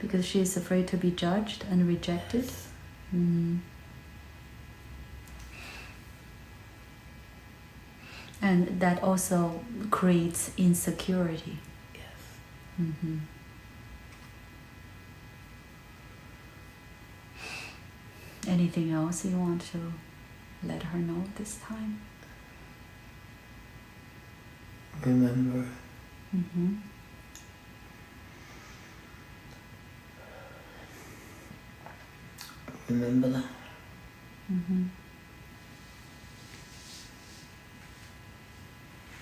Because she is afraid to be judged and rejected? Yes. And that also creates insecurity. Yes. Anything else you want to let her know this time? Remember. Remember that.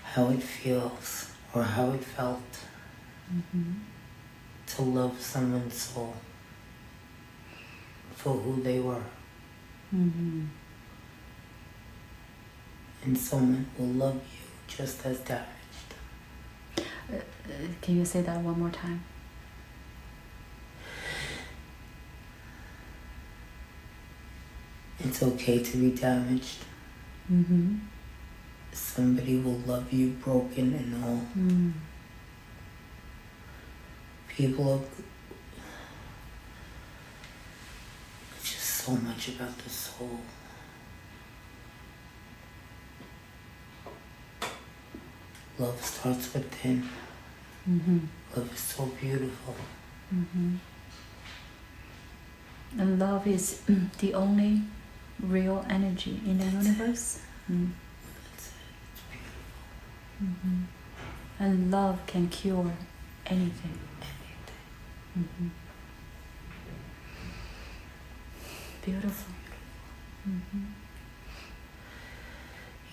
How it feels, or how it felt to love someone's soul for who they were. And someone will love you just as damaged. Can you say that one more time? It's okay to be damaged. Somebody will love you broken and all. People are... It's just so much about the soul. Love starts within. Love is so beautiful. And love is the only real energy in the universe. That's it. It's beautiful. And love can cure anything. Beautiful. You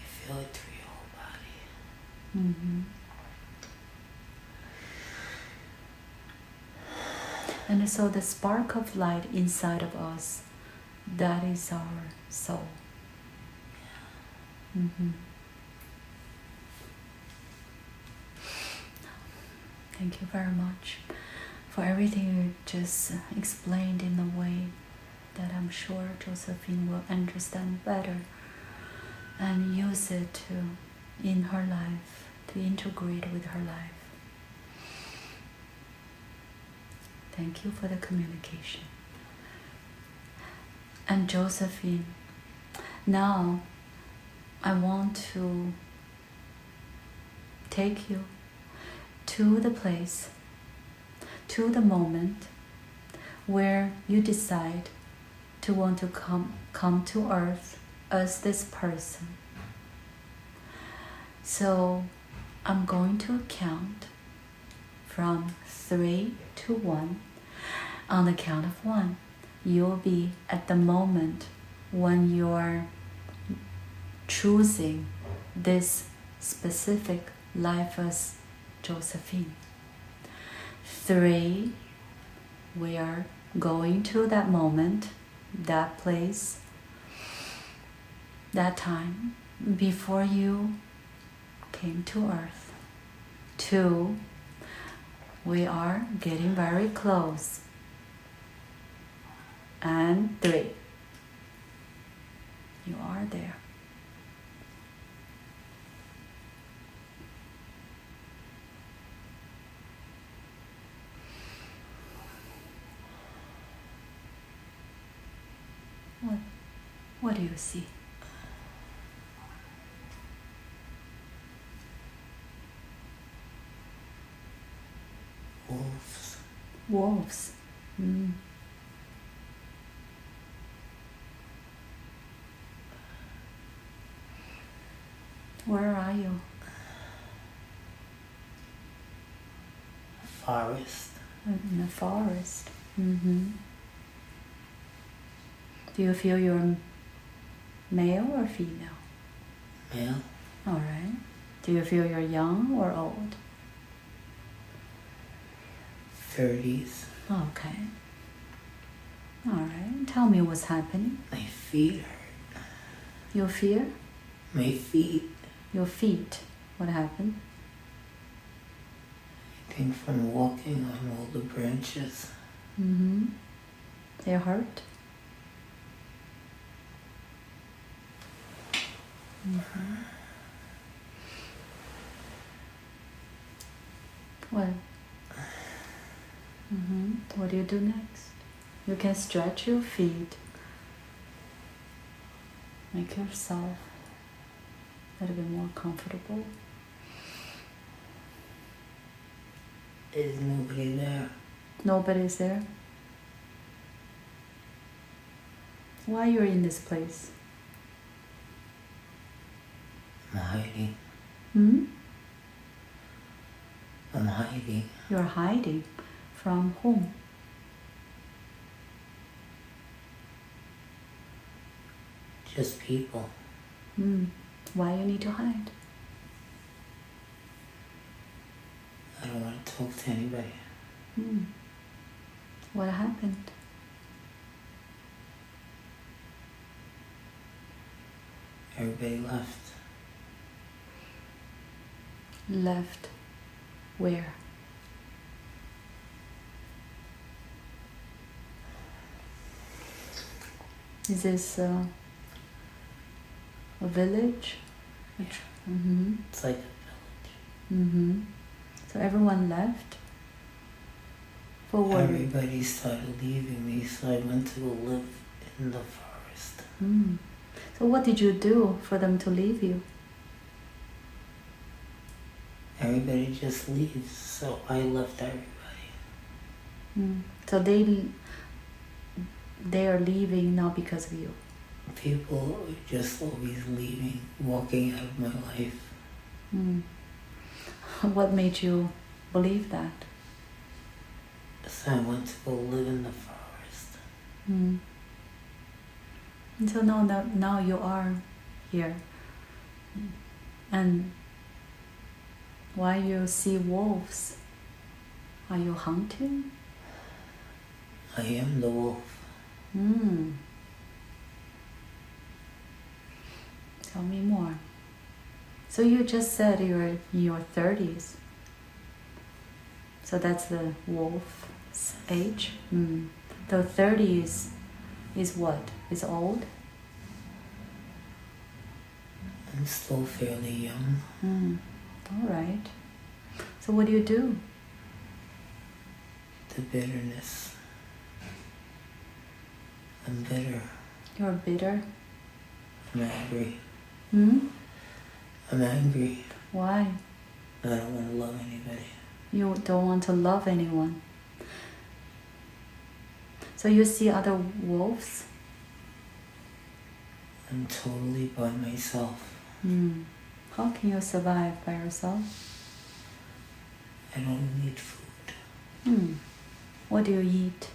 feel it through your whole body. And so the spark of light inside of us, that is our soul. Thank you very much for everything you just explained in a way that I'm sure Josephine will understand better and use it in her life, to integrate with her life. Thank you for the communication. And Josephine, now I want to take you to the place, to the moment where you decide to want to come to earth as this person. So I'm going to count from 3 to 1. On the count of 1, you'll be at the moment when you're choosing this specific life as Josephine. 3, we are going to that moment, that place, that time before you came to earth. 2, we are getting very close. And 3, you are there. What do you see? Wolves. Wolves. Where are you? Forest. In the forest. Do you feel you're male or female? Male. All right. Do you feel you're young or old? 30s. Okay. All right. Tell me what's happening. My feet hurt. Your fear? My feet. Your feet. What happened? I think from walking on all the branches. They hurt? What do you do next? You can stretch your feet. Make yourself a little bit more comfortable. There's nobody there. Nobody's there? Why you're in this place? I'm hiding. Hmm? I'm hiding. You're hiding from whom? Just people. Why you need to hide? I don't want to talk to anybody. What happened? Everybody left. Left where? Is this a village? Yeah. Mm-hmm. It's like a village. Mm-hmm. So everyone left? For what? Everybody started leaving me, so I went to go live in the forest. So what did you do for them to leave you? Everybody just leaves, so I left everybody. So they are leaving not because of you. People are just always leaving, walking out of my life. What made you believe that? So I went to go live in the forest. And so now you are here. And why you see wolves? Are you hunting? I am the wolf. Tell me more. So you just said you're in your 30s. So that's the wolf's age? The 30s is what? Is old? I'm still fairly young. All right. So what do you do? The bitterness. I'm bitter. You're bitter? I'm angry. Hmm? I'm angry. Why? I don't want to love anybody. You don't want to love anyone. So you see other wolves? I'm totally by myself. How can you survive by yourself? I don't need food. What do you eat?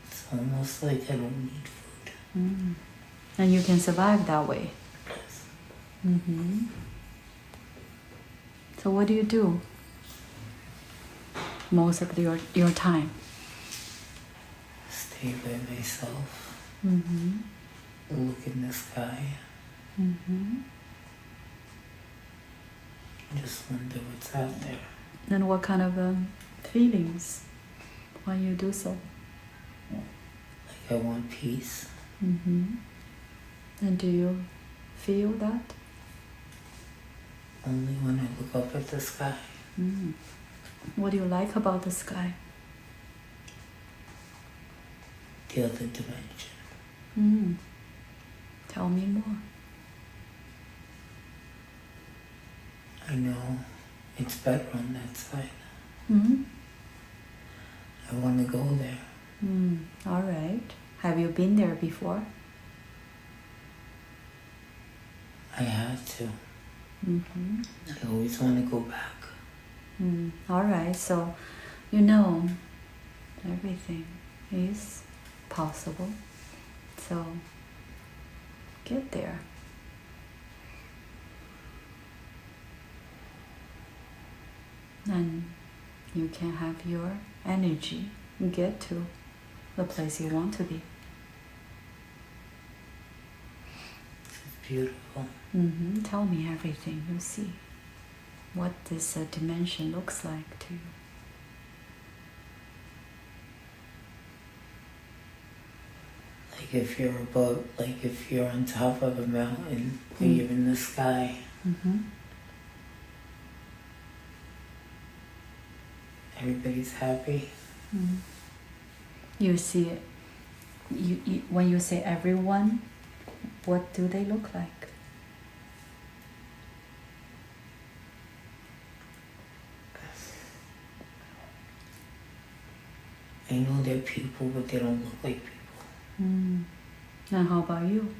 It's almost like I don't need food. And you can survive that way. Yes. So what do you do most of your time? Stay by myself. Look in the sky. Just wonder what's out there. And what kind of feelings when you do so? Like I want peace. And do you feel that? Only when I look up at the sky. What do you like about the sky? The other dimension. Tell me more. I know it's better on that side. I want to go there. All right. Have you been there before? I have to. I always want to go back. All right. So you know everything is possible. So get there. And you can have your energy get to the place you want to be. It's beautiful. Tell me everything you see. What this dimension looks like to you. Like if you're on top of a mountain and you're in the sky, Everybody's happy. You see, when you say everyone, what do they look like? I know they're people, but they don't look like people. And how about you?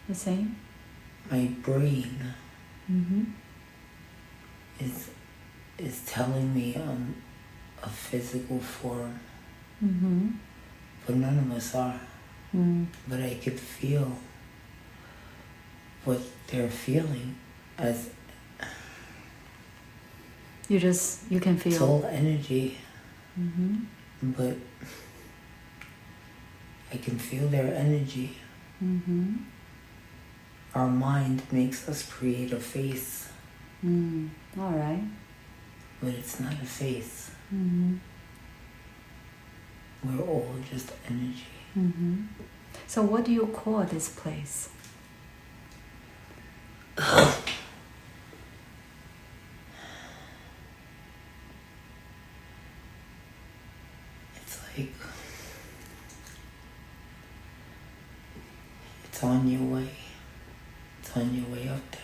The same? My brain is telling me I'm a physical form, but none of us are. But I could feel what they're feeling as You can feel. it's all energy, but I can feel their energy. Our mind makes us create a face, All right. but it's not a face. We're all just energy. So what do you call this place? It's like it's on your way. It's on your way up there.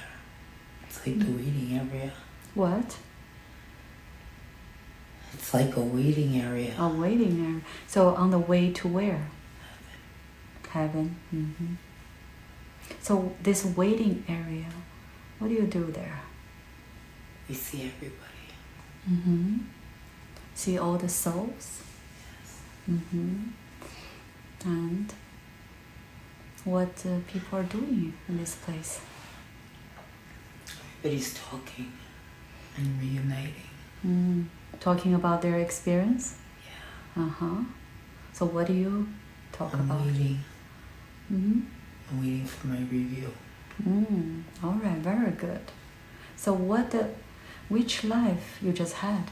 It's like the waiting area. What? It's like a waiting area. A waiting area. So on the way to where? Heaven. So this waiting area, what do you do there? We see everybody. See all the souls? Yes. And what people are doing in this place? Everybody's talking and reuniting. Talking about their experience? Yeah. So what do you talk I'm about? waiting. I'm waiting for my review. All right, very good. So which life you just had?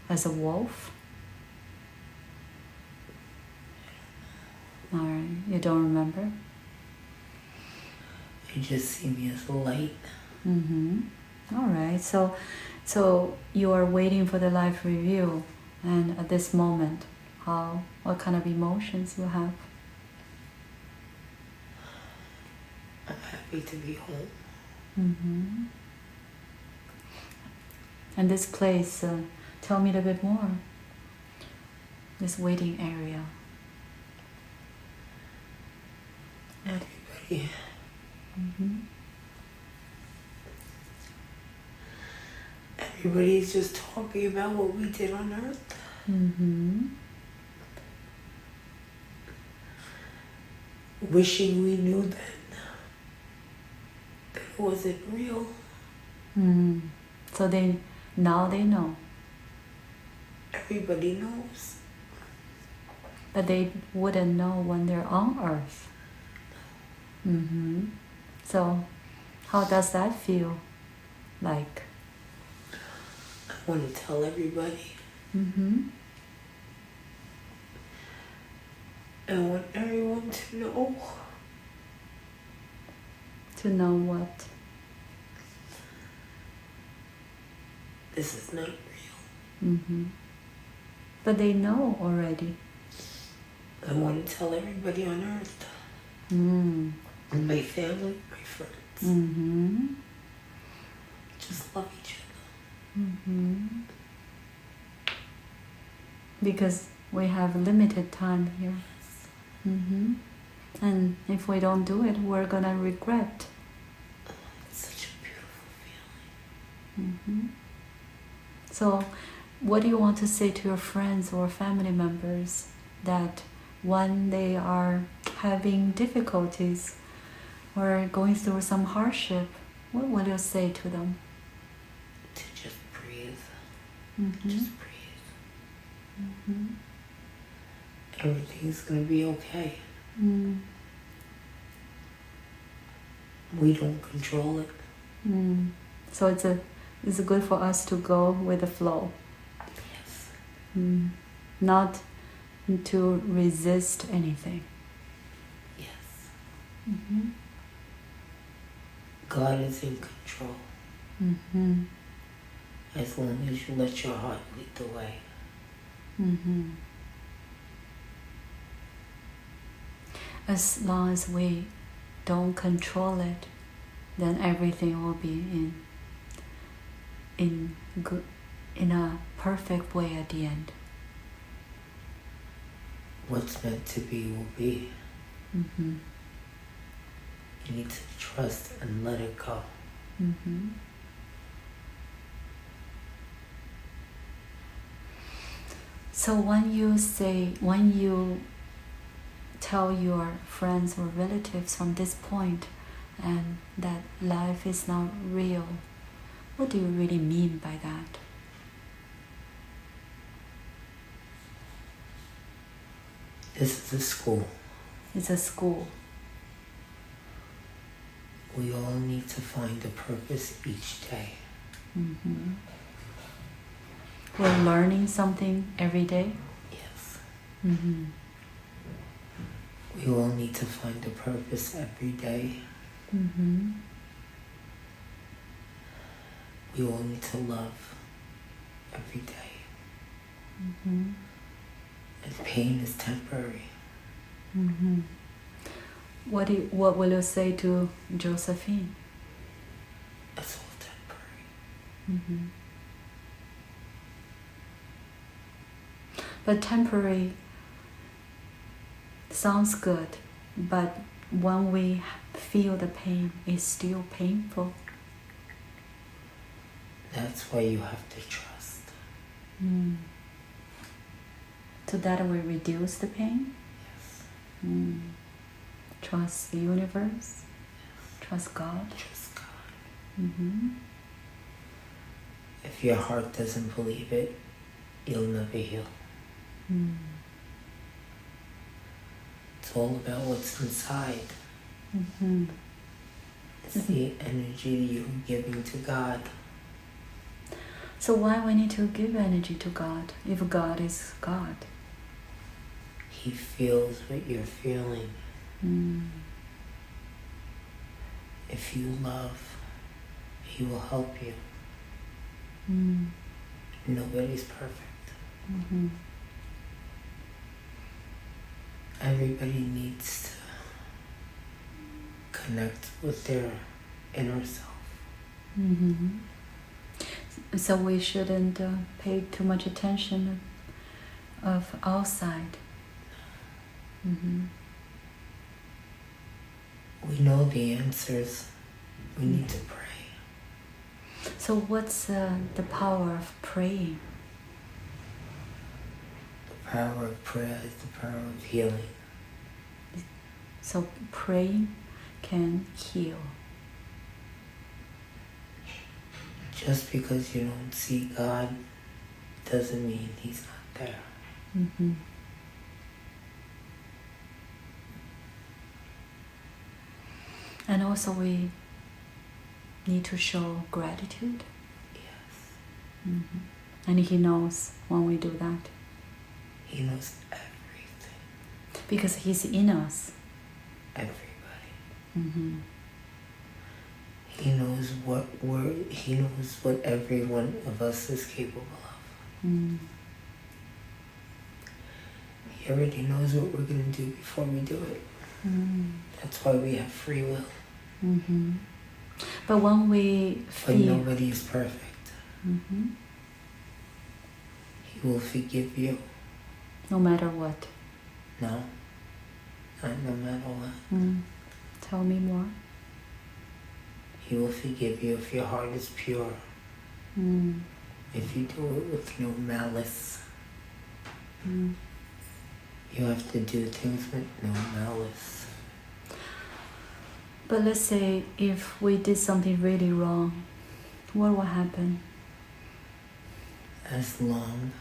As a wolf? All right, you don't remember? You just see me as a light. All right, so you are waiting for the life review, and at this moment, what kind of emotions you have? I'm happy to be home. And this place, tell me a bit more. This waiting area. Everybody. Everybody's just talking about what we did on Earth. Wishing we knew then that it wasn't real. So now they know, Everybody knows. but they wouldn't know when they're on Earth. So how does that feel like? I want to tell everybody. I want everyone to know. To know what? This is not real. But they know already. I want to tell everybody on Earth. And my family, my friends. Just love each other. Because we have limited time here. And if we don't do it, we're gonna regret. It's such a beautiful feeling. So what do you want to say to your friends or family members that when they are having difficulties or going through some hardship, what will you say to them? To just breathe. Just breathe. Everything's going to be okay. We don't control it. So it's good for us to go with the flow. Yes. Not to resist anything. Yes. God is in control. as long as you let your heart lead the way. As long as we don't control it, then everything will be in a perfect way at the end. What's meant to be will be. You need to trust and let it go. So when you tell your friends or relatives from this point and that life is not real, what do you really mean by that? This is a school. It's a school. We all need to find a purpose each day. We're learning something every day. Yes. We all need to find a purpose every day. We all need to love every day. And pain is temporary. What will you say to Josephine? It's all temporary. But temporary sounds good, but when we feel the pain, it's still painful. That's why you have to trust. So that will reduce the pain? Yes. Trust the universe? Yes. Trust God? Trust God. If your heart doesn't believe it, you'll never heal. It's all about what's inside. It's the energy you're giving to God. So why we need to give energy to God if God is God? He feels what you're feeling. If you love, He will help you. Nobody's perfect. Everybody needs to connect with their inner self. So we shouldn't pay too much attention of outside. We know the answers. We need to pray. So what's the power of praying? The power of prayer is the power of healing. So praying can heal. Just because you don't see God doesn't mean He's not there. And also we need to show gratitude. Yes. And He knows when we do that. He knows everything. Because He's in us. Everybody. He knows He knows what every one of us is capable of. He already knows what we're going to do before we do it. That's why we have free will. But when we feel... But nobody is perfect. He will forgive you. No matter what. No. Not no matter what. Tell me more. He will forgive you if your heart is pure. If you do it with no malice. You have to do things with no malice. But let's say if we did something really wrong, what will happen? As long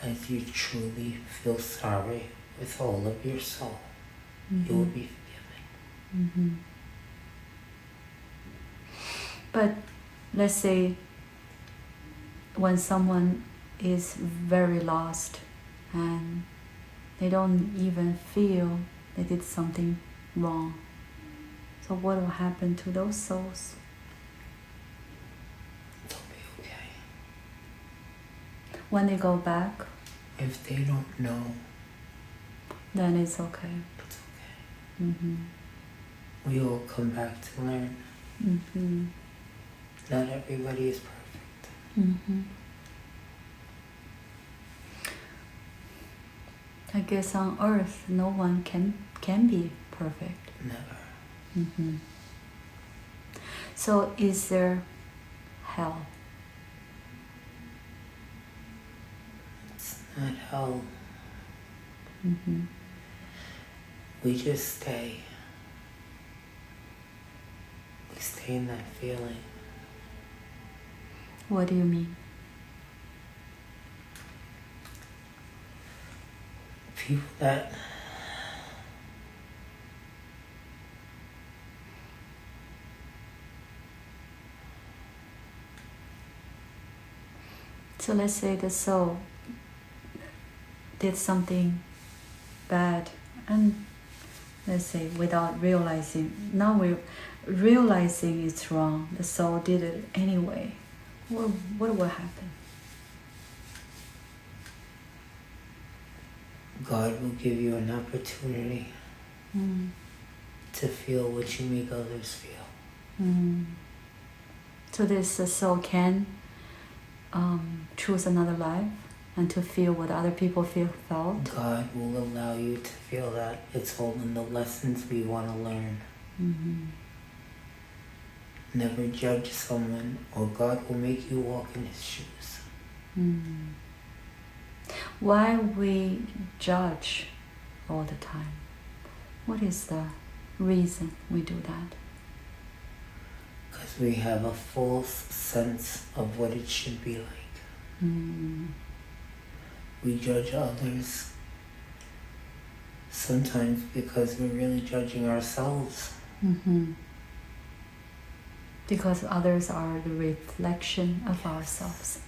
as you truly feel sorry with all of your soul, you will be forgiven. But let's say when someone is very lost and they don't even feel they did something wrong, so what will happen to those souls? They'll be When they go back, if they don't know, then it's okay. it's okay. Mm-hmm. We all come back to learn. Mm-hmm. Not everybody is perfect. Mm-hmm. I guess on earth, no one can be perfect. Never. Mm-hmm. So is there hell? It's not hell. Mm-hmm. We just stay. We stay in that feeling. What do you mean? People that So let's say the soul did something bad, and let's say without realizing, now we're realizing it's wrong, the soul did it anyway. What will happen? God will give you an opportunity to feel what you make others feel. So this the soul can choose another life and to feel what other people felt. God will allow you to feel that. It's all in the lessons we want to learn. Never judge someone, or God will make you walk in his shoes. Why we judge all the time? What is the reason we do that? Because we have a false sense of what it should be like. We judge others sometimes because we're really judging ourselves. Because others are the reflection of ourselves.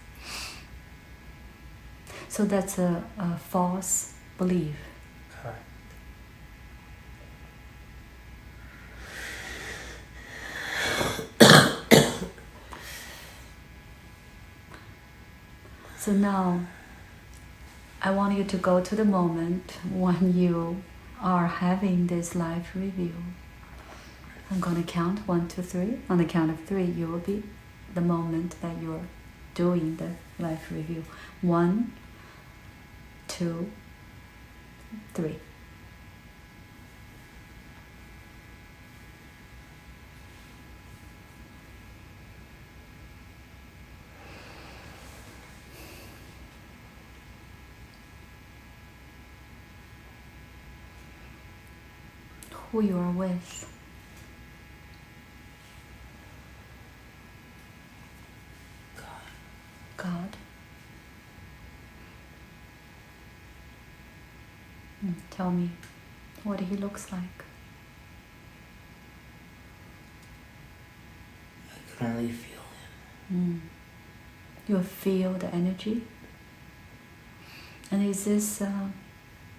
So that's a false belief. Correct. So now, I want you to go to the moment when you are having this life review. I'm going to count 1, 2, 3. On the count of 3, you will be the moment that you're doing the life review. 1, 2, 3. Who you are with. God. Tell me what he looks like. I can only feel him. You feel the energy? And is this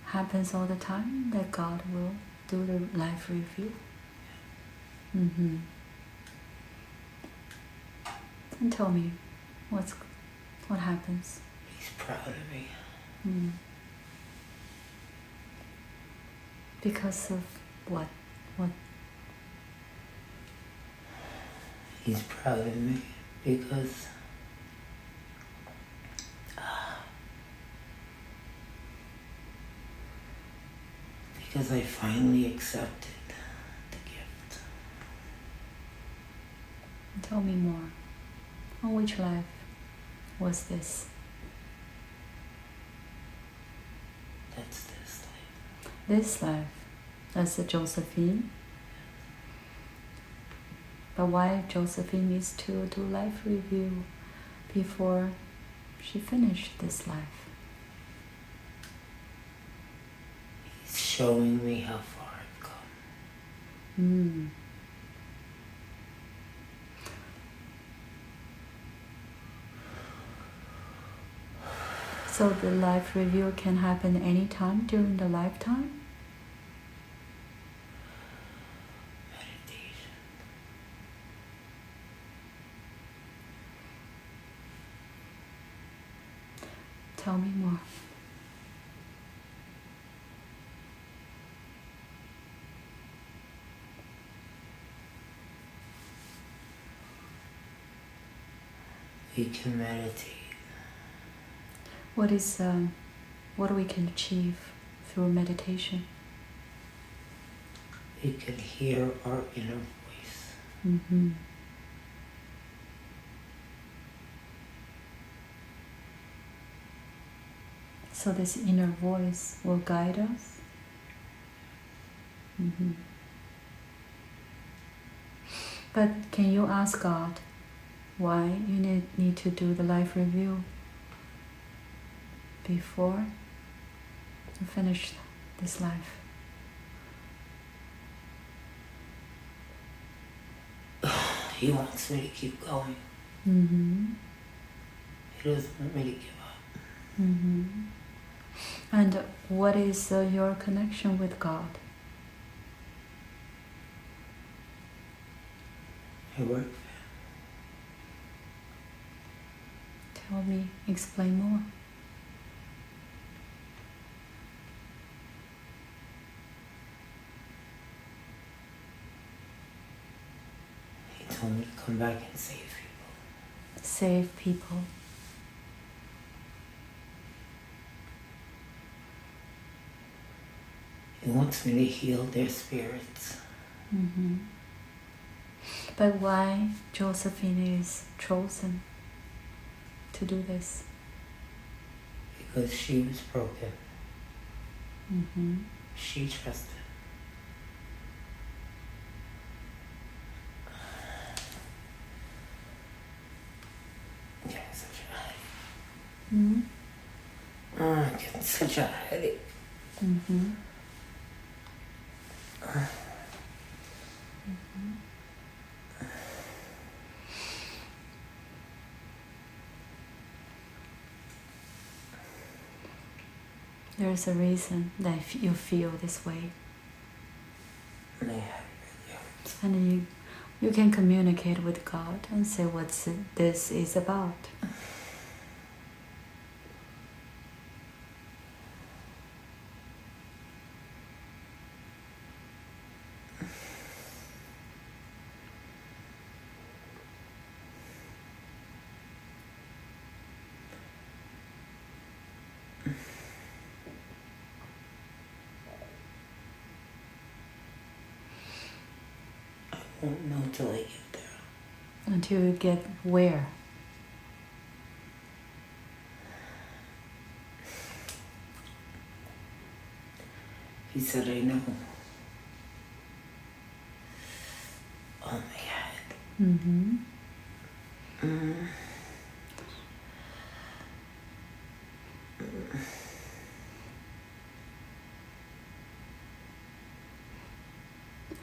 happens all the time that God will do the life review? And tell me what happens. He's proud of me. Because of what? What? He's proud of me because I finally accepted the gift. Tell me more. On which life was this? That's this life. This life. That's the Josephine. But why Josephine needs to do life review before she finished this life? He's showing me how far I've come. So the life review can happen anytime during the lifetime? Meditation. Tell me more. We can meditate. What we can achieve through meditation? We can hear our inner voice. Mm-hmm. So this inner voice will guide us. Mm-hmm. But can you ask God why you need to do the life review before you finish this life? He wants me to keep going. Mm-hmm. He doesn't want me to give up. Mm-hmm. And what is your connection with God? I work. Tell me, explain more. He told me to come back and save people. Save people. He wants me to heal their spirits. Mm-hmm. But why Josephine is chosen to do this? Because she was broken. Mm-hmm. She trusted. I'm getting such a headache. Mm-hmm. I'm getting such a headache. Mm-hmm. There's a reason that you feel this way. My head really hurts. And you can communicate with God and say what this is about. I won't know till I get there. Until you get where? He said, I know. On my head. Mm-hmm.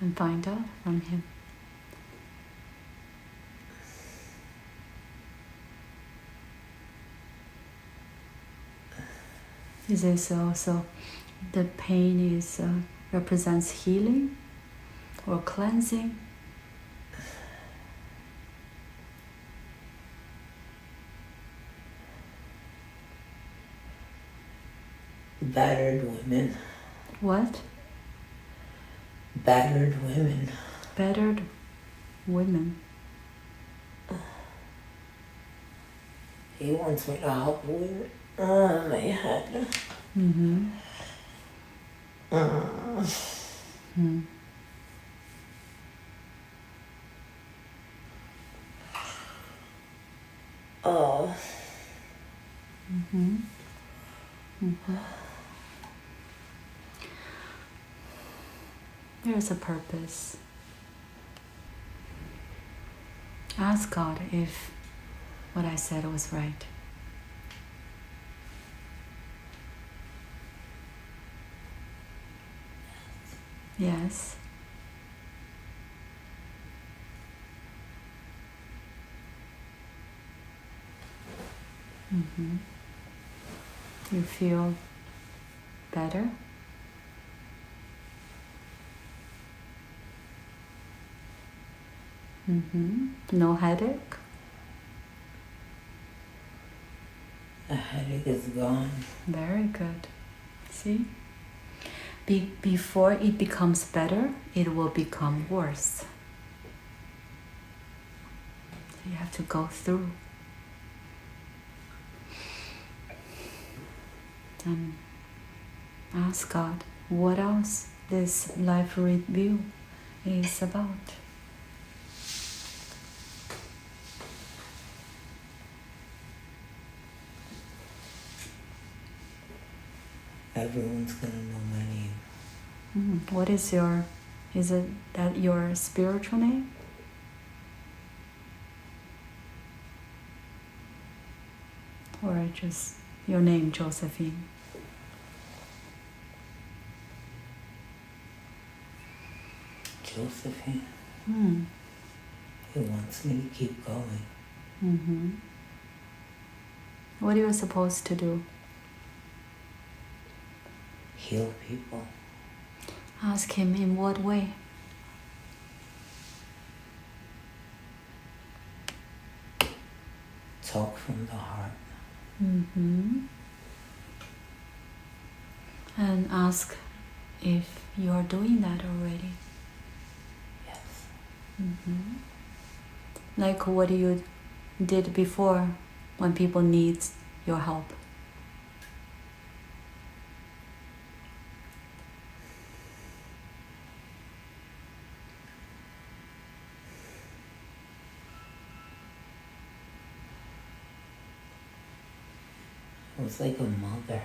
And find out from him. Is this also the pain is represents healing or cleansing? Battered women. What? Battered women. Battered women. He wants me to help women. Oh, my head. Mm-hmm. Mm-hmm. Oh. Mm-hmm. Mm-hmm. There's a purpose. Ask God if what I said was right. Yes. Mm-hmm. You feel better? Mm-hmm. No headache? The headache is gone. Very good. See? Before it becomes better, it will become worse. So you have to go through. And ask God what else this life review is about. Everyone's gonna know my name. What is it that your spiritual name? Or just your name, Josephine? Josephine. He wants me to keep going. What are you supposed to do? Heal people. Ask him in what way? Talk from the heart. And ask if you are doing that already. Yes. Like what you did before when people need your help. I was like a mother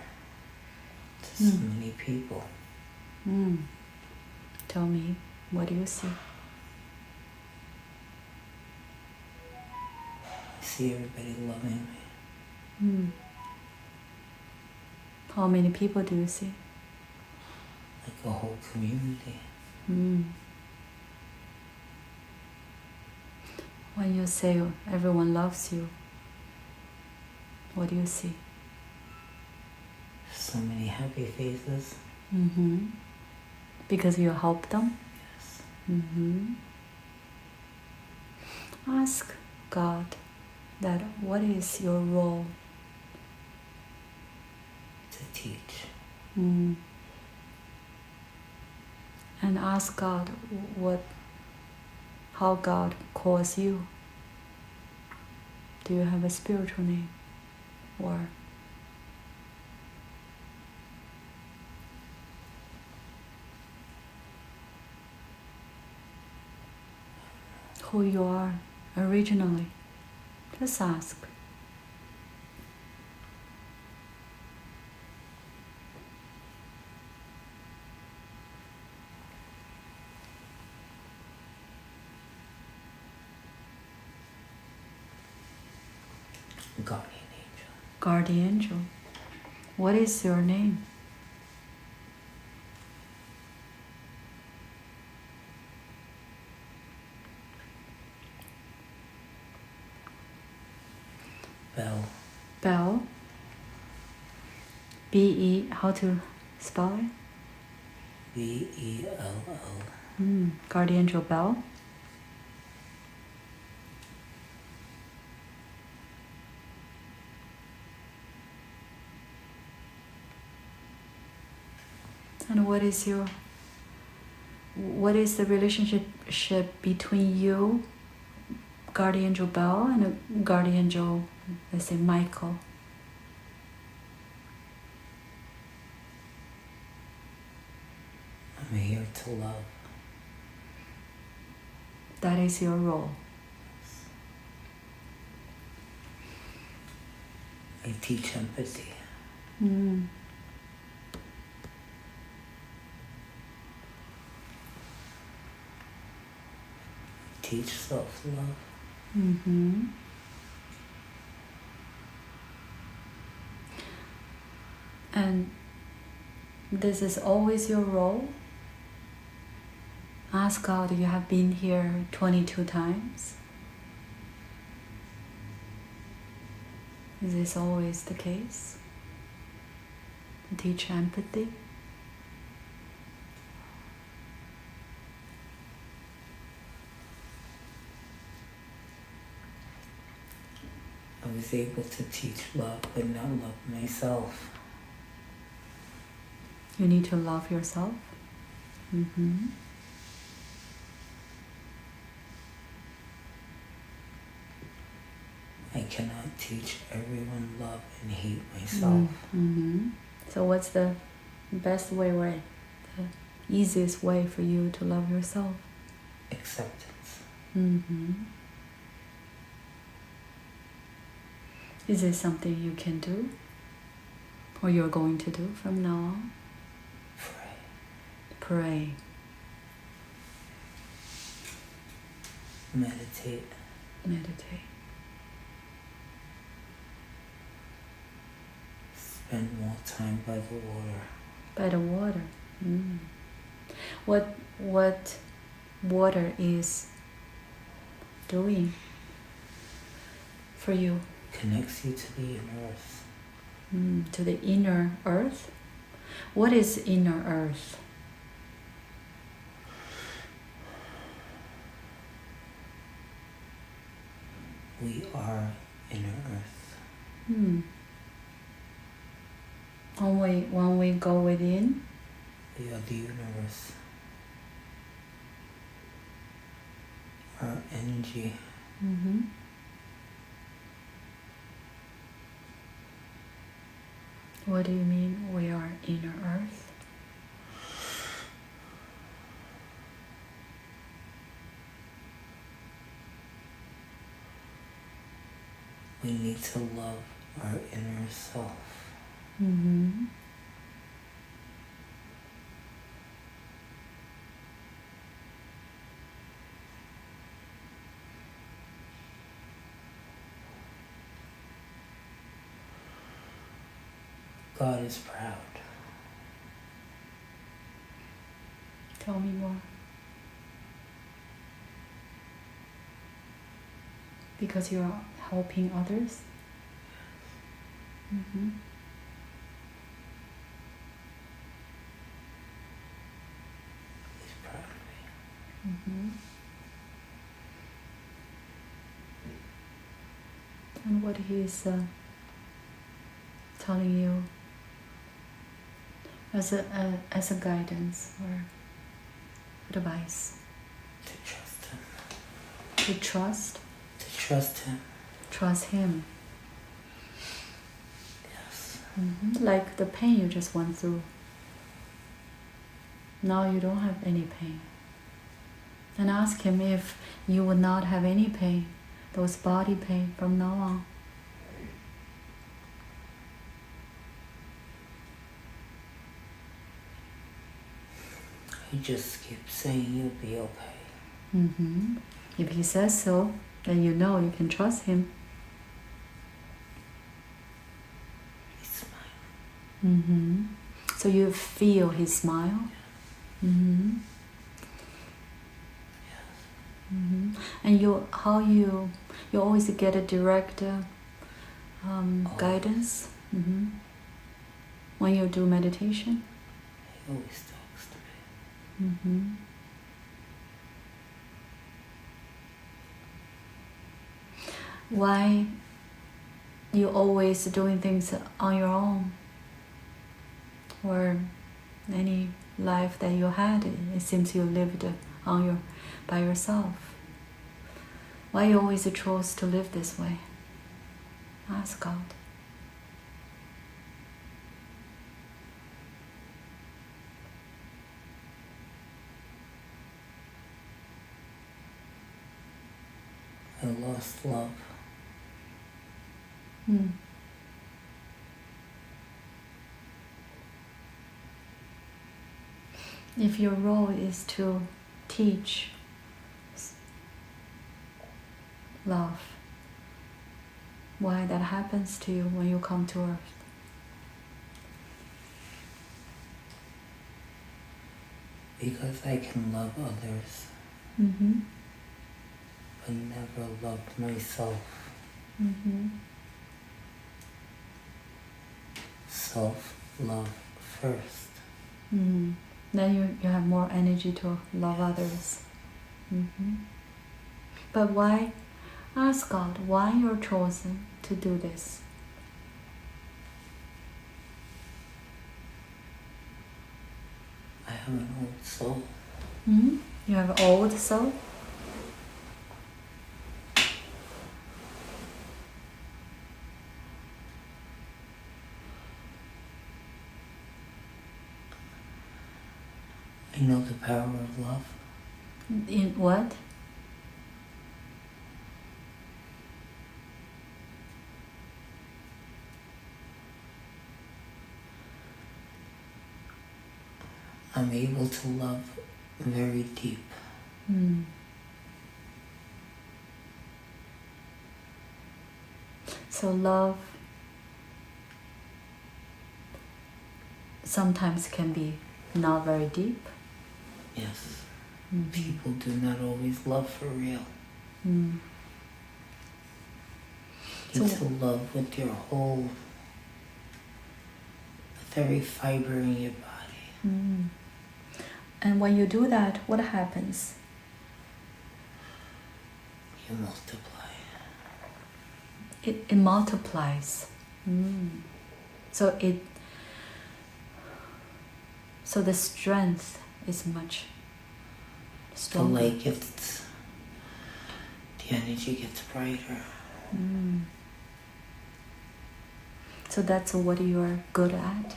to so many people. Tell me, what do you see? I see everybody loving me. How many people do you see? Like a whole community. When you say everyone loves you, what do you see? So many happy faces. Because you help them? Yes. Ask God that what is your role? To teach. And ask God how God calls you. Do you have a spiritual name? Or who you are originally? Just ask. Guardian angel. Guardian angel. What is your name? Bell. Bell. B-E, how to spell it? B-E-L-L. Guardian angel Bell. And what is the relationship between you, Guardian angel Bell, and a Guardian angel, let's say Michael? I'm here to love. That is your role. I teach empathy. Teach self-love. And this is always your role. Ask God, you have been here 22 times. Is this always the case? To teach empathy? I was was able to teach love, but not love myself. You need to love yourself. I cannot teach everyone love and hate myself. So what's the best way, the easiest way for you to love yourself? Acceptance. Is it something you can do? Or you're going to do from now on? Pray. Meditate. Spend more time by the water. By the water. What water is doing for you? Connects you to the inner earth. To the inner earth? What is inner earth? We are inner earth. When we go within, We are the universe. Our energy. What do you mean we are inner earth? We need to love our inner self. God is proud. Tell me more. Because you are helping others? He's proud of me. And what he is telling you as a guidance or advice? To trust him. To trust? To trust him. Trust him. Yes. Like the pain you just went through. Now you don't have any pain. And ask him if you would not have any pain, those body pain from now on. He just keeps saying you'll be okay. If he says so, then you know you can trust him. He's smiling. So you feel his smile. And you you always get a direct guidance when you do meditation. He always talks to me. Why you always doing things on your own? Or any life that you had, it seems you lived by yourself. Why you always chose to live this way? Ask God. I lost love. If your role is to teach love, why that happens to you when you come to earth? Because I can love others, but never loved myself. Self-love first. Then you have more energy to love others. But why? Ask God why you're chosen to do this. I have an old soul. You have an old soul? I know the power of love. In what? I'm able to love very deep. So love sometimes can be not very deep. Yes. People do not always love for real. You need to love with your whole, with every fiber in your body. And when you do that, what happens? You multiply. It multiplies. So the strength is much The stronger. light gets, the energy gets brighter. So that's what you're good at.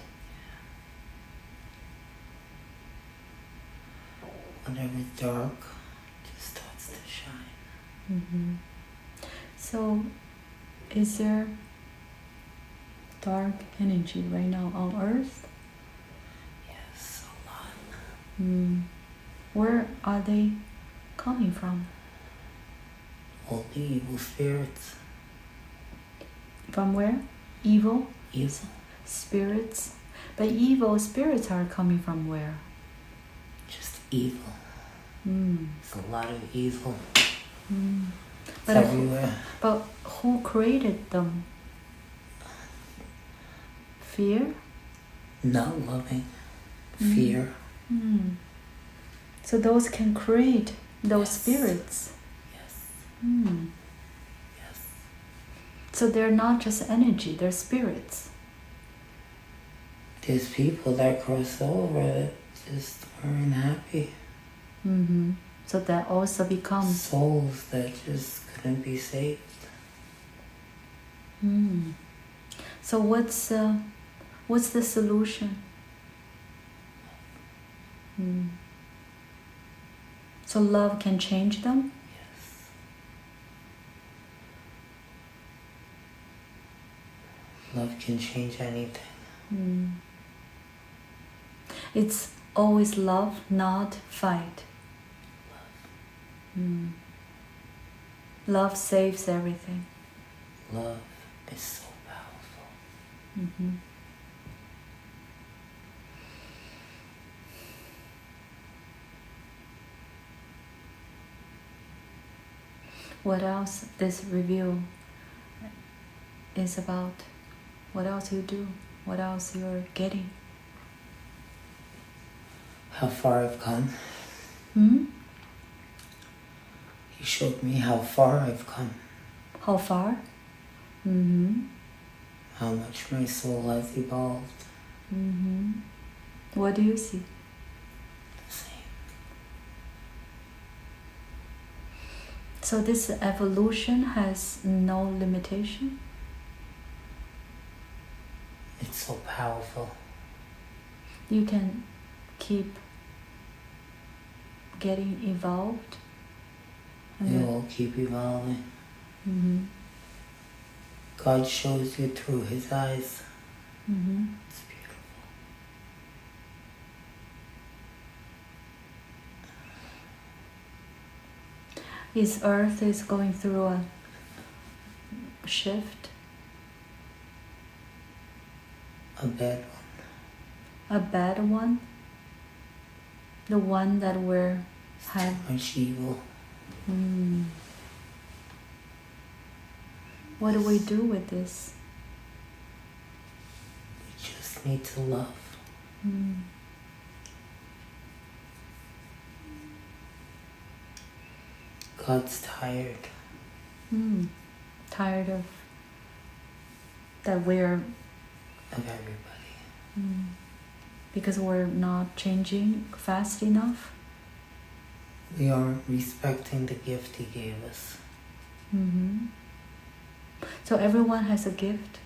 Whatever's dark just starts to shine. So is there dark energy right now on Earth? Yes, a lot. Where are they coming from? All the evil spirits. From where? Evil Evil. spirits? But evil spirits are coming from where? Just evil. There's a lot of evil. It's But everywhere. But who created them? Fear? Not loving. Fear. So those can create those Yes. spirits. Yes. Yes. So they're not just energy, they're spirits. There's people that cross over that just aren't happy. So that also becomes Souls that just couldn't be saved. So what's the solution? So love can change them? Yes. Love can change anything. It's always love, not fight. Love saves everything. Love is so powerful. What else this review is about? What else you do? What else you're getting? How far I've come. He showed me how far I've come. How far? How much my soul has evolved. What do you see? The same. So this evolution has no limitation? It's so powerful. You can keep getting evolved? They all keep evolving. God shows you through His eyes. It's beautiful. This earth is going through a shift? A bad one. A bad one? The one that we're have. Too much evil. What do we do with this? We just need to love. God's tired. Tired of that we're of everybody. Because we're not changing fast enough. We aren't respecting the gift He gave us. So everyone has a gift.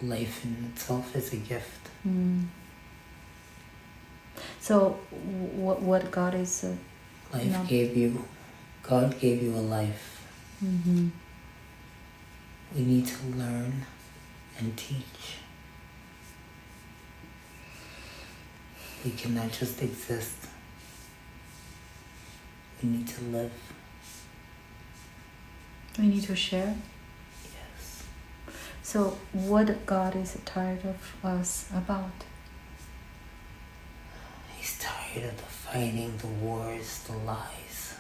Life in itself is a gift. So what God is... God gave you a life. We need to learn and teach. We cannot just exist. We need to live. We need to share. Yes. So what God is tired of us about? He's tired of the fighting, the wars, the lies.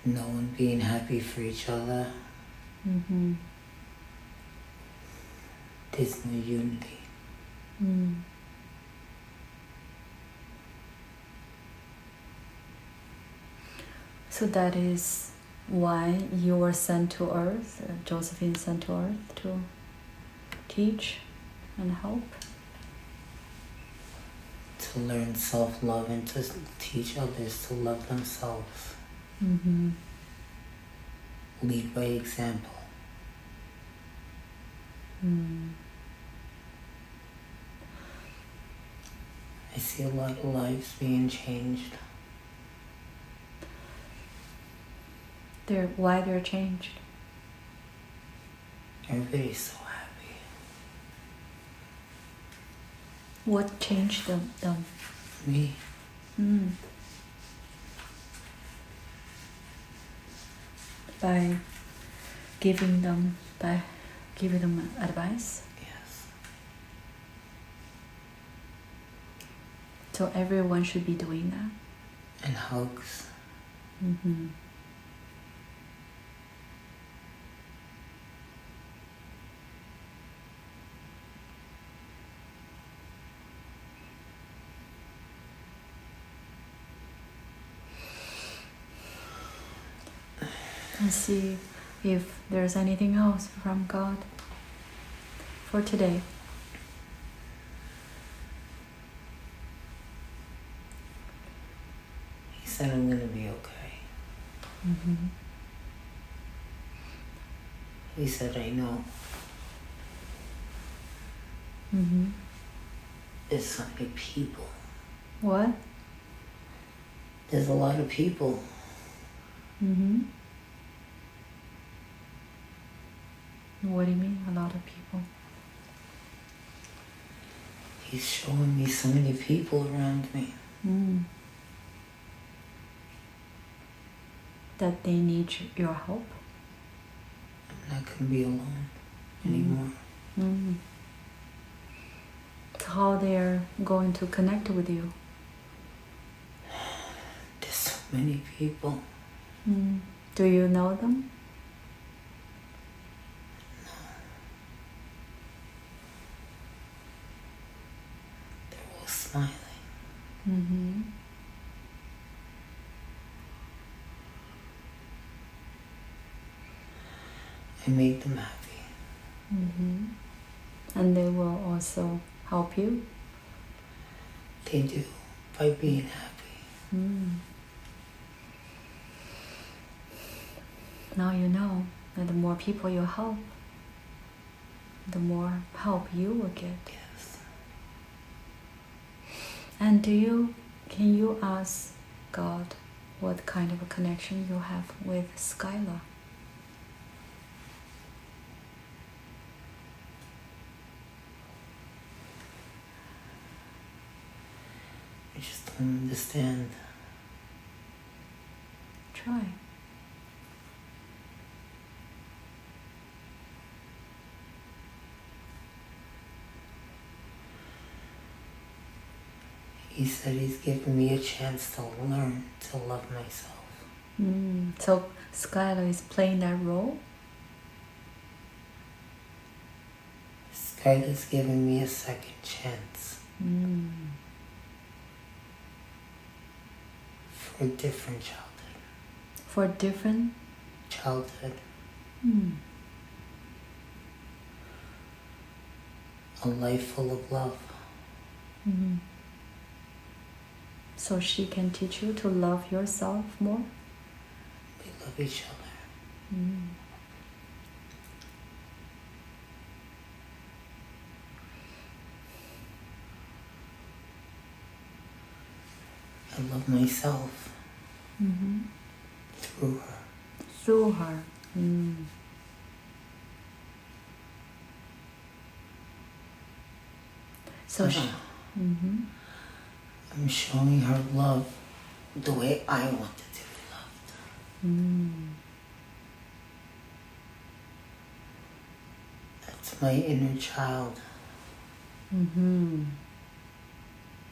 No one being happy for each other. There's no unity. So that is why you were sent to earth, Josephine sent to earth to teach and help. To learn self-love and to teach others to love themselves. Lead by example. I see a lot of lives being changed. Why they're changed? Everybody's so happy. What changed them? Me? By giving them advice. Yes. So everyone should be doing that. And hugs. And see if there's anything else from God for today. He said I'm going to be okay. He said I know. There's so many people. What? There's a lot of people. What do you mean, a lot of people? He's showing me so many people around me. That they need your help. I'm not going to be alone anymore. How they're going to connect with you? There's so many people. Do you know them? They're all smiling. I made them happy. And they will also help you? They do, by being happy. Now you know that the more people you help, the more help you will get. Yes. And can you ask God what kind of a connection you have with Skylar? I just don't understand. Try. He said he's given me a chance to learn to love myself. So Skylar is playing that role? Skylar's given me a second chance. For a different childhood. for different childhood. A life full of love. So she can teach you to love yourself more? We love each other. I love myself through her. Through her. So I'm showing her love the way I wanted to be loved. That's my inner child.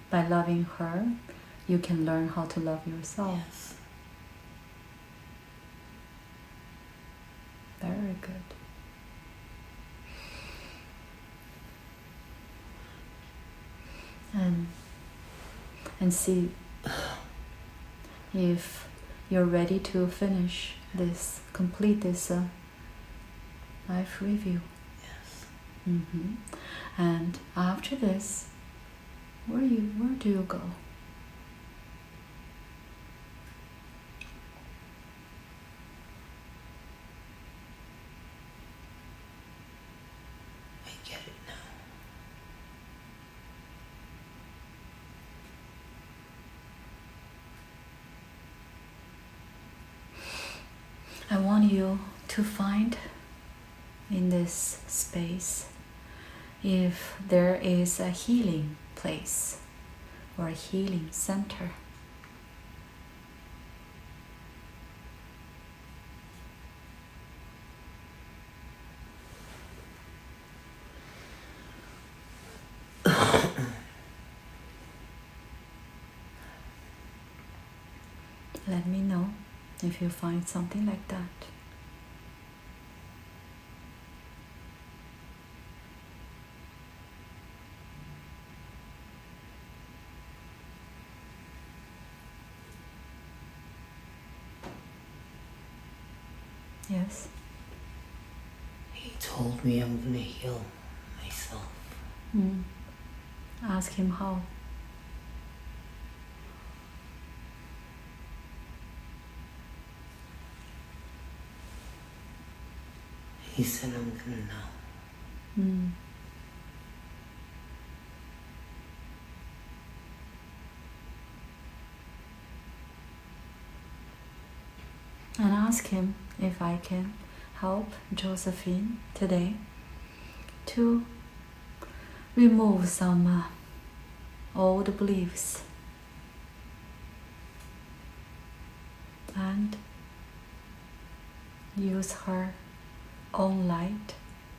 By loving her, you can learn how to love yourself. Yes. Very good. And see if you're ready to finish this, complete this life review. Yes. And after this, where do you go? I get it now. I want you to find in this space if there is a healing place or a healing center. Let me know if you find something like that. Yes? He told me I'm going to heal myself. Ask him how. He said I'm going to know. And ask him if I can help Josephine today to remove some old beliefs and use her own light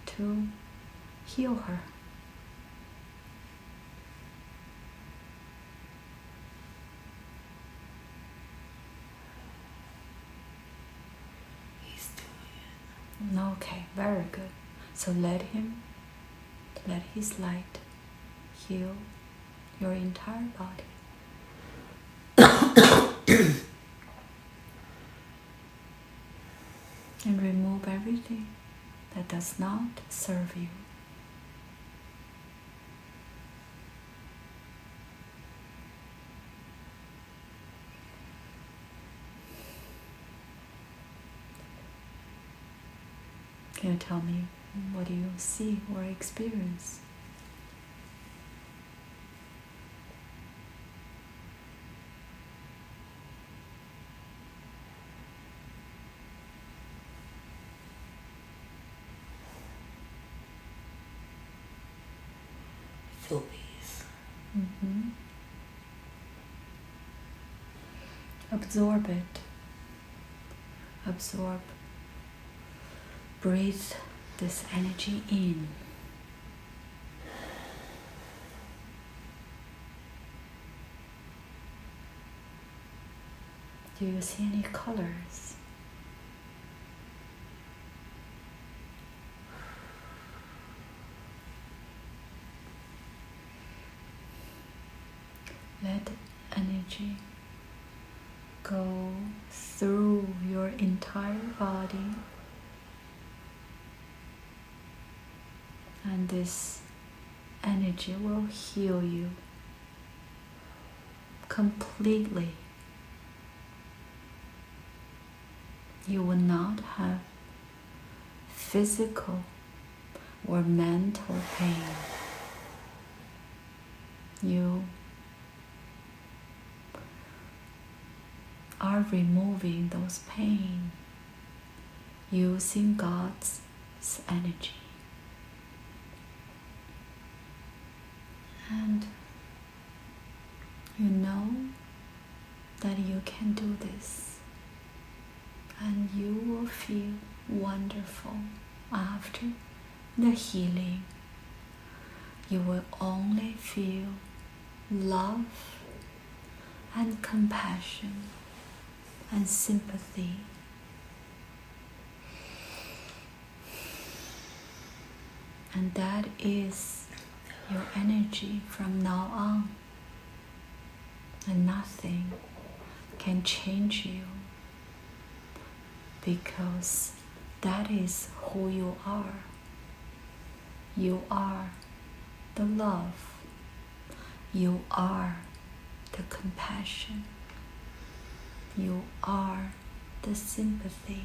to heal her. He's doing it. Okay, very good. So let his light heal your entire body. And remove everything that does not serve you. Can you tell me what do you see or experience? Feel peace. Absorb it. Absorb. Breathe this energy in. Do you see any colors? Let energy go through your entire body, and this energy will heal you completely. You will not have physical or mental pain. You are removing those pain using God's energy. And you know that you can do this, and you will feel wonderful after the healing. You will only feel love and compassion and sympathy. And that is your energy from now on. And nothing can change you, because that is who you are. You are the love. You are the compassion. You are the sympathy.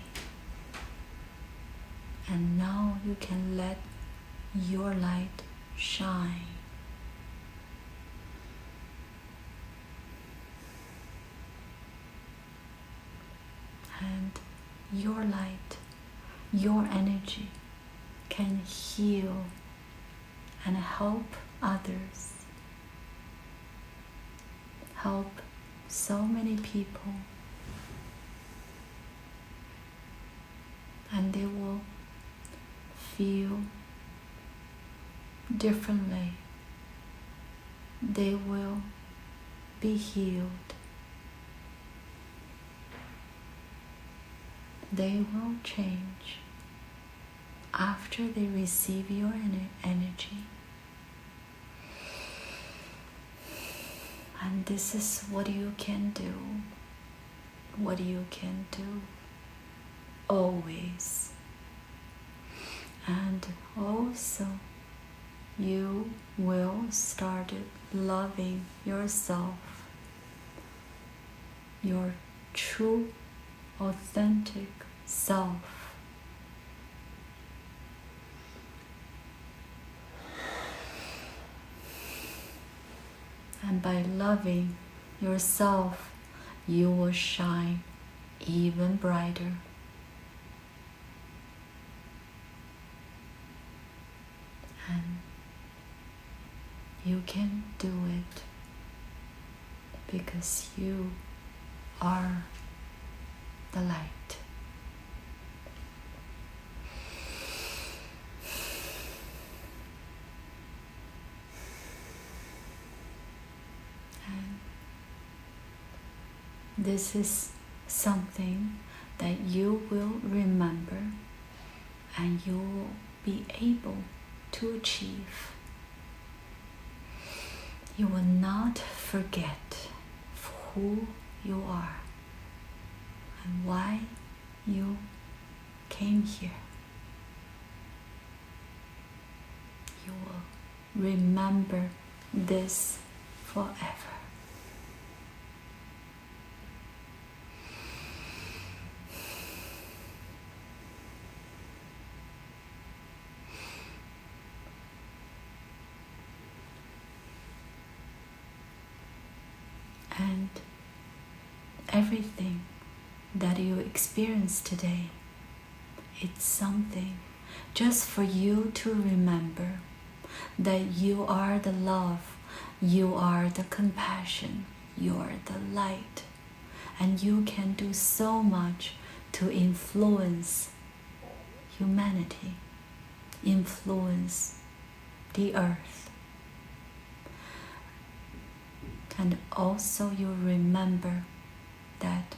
And now you can let your light shine. And your light, your energy can heal and help others. Help so many people. And they will feel differently. They will be healed. They will change after they receive your energy. And this is what you can do. What you can do always. And also, you will start loving yourself, your true, authentic self. And by loving yourself, you will shine even brighter. And you can do it because you are the light. And this is something that you will remember and you will be able to achieve. You will not forget who you are and why you came here. You will remember this forever. And everything that you experience today, it's something just for you to remember that you are the love, you are the compassion, you are the light, and you can do so much to influence humanity, influence the earth. And also you remember that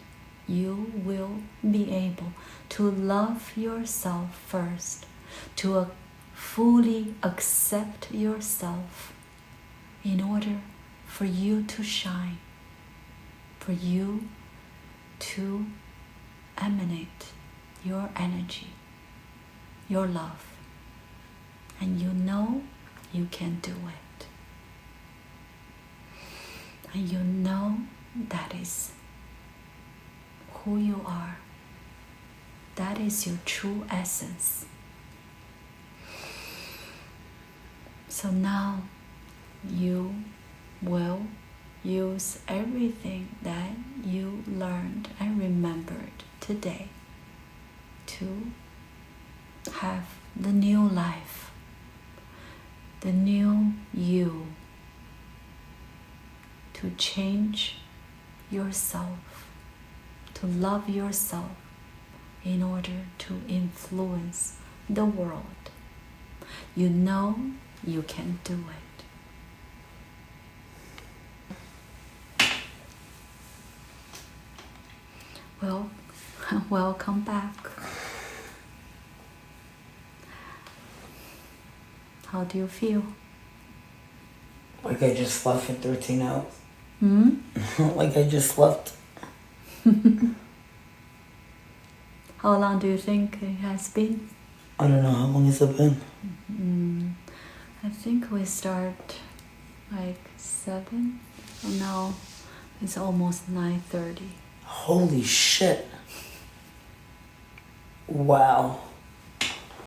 you will be able to love yourself first, to fully accept yourself in order for you to shine, for you to emanate your energy, your love, and you know you can do it. And you know that is who you are. That is your true essence. So now you will use everything that you learned and remembered today to have the new life, the new you, to change yourself, to love yourself in order to influence the world. You know you can do it. Well, welcome back. How do you feel? Like I just slept for 13 hours. Like I just slept. How long do you think it has been? I don't know. How long has it been? I think we start like 7. Now it's almost 9:30. Holy shit. Wow.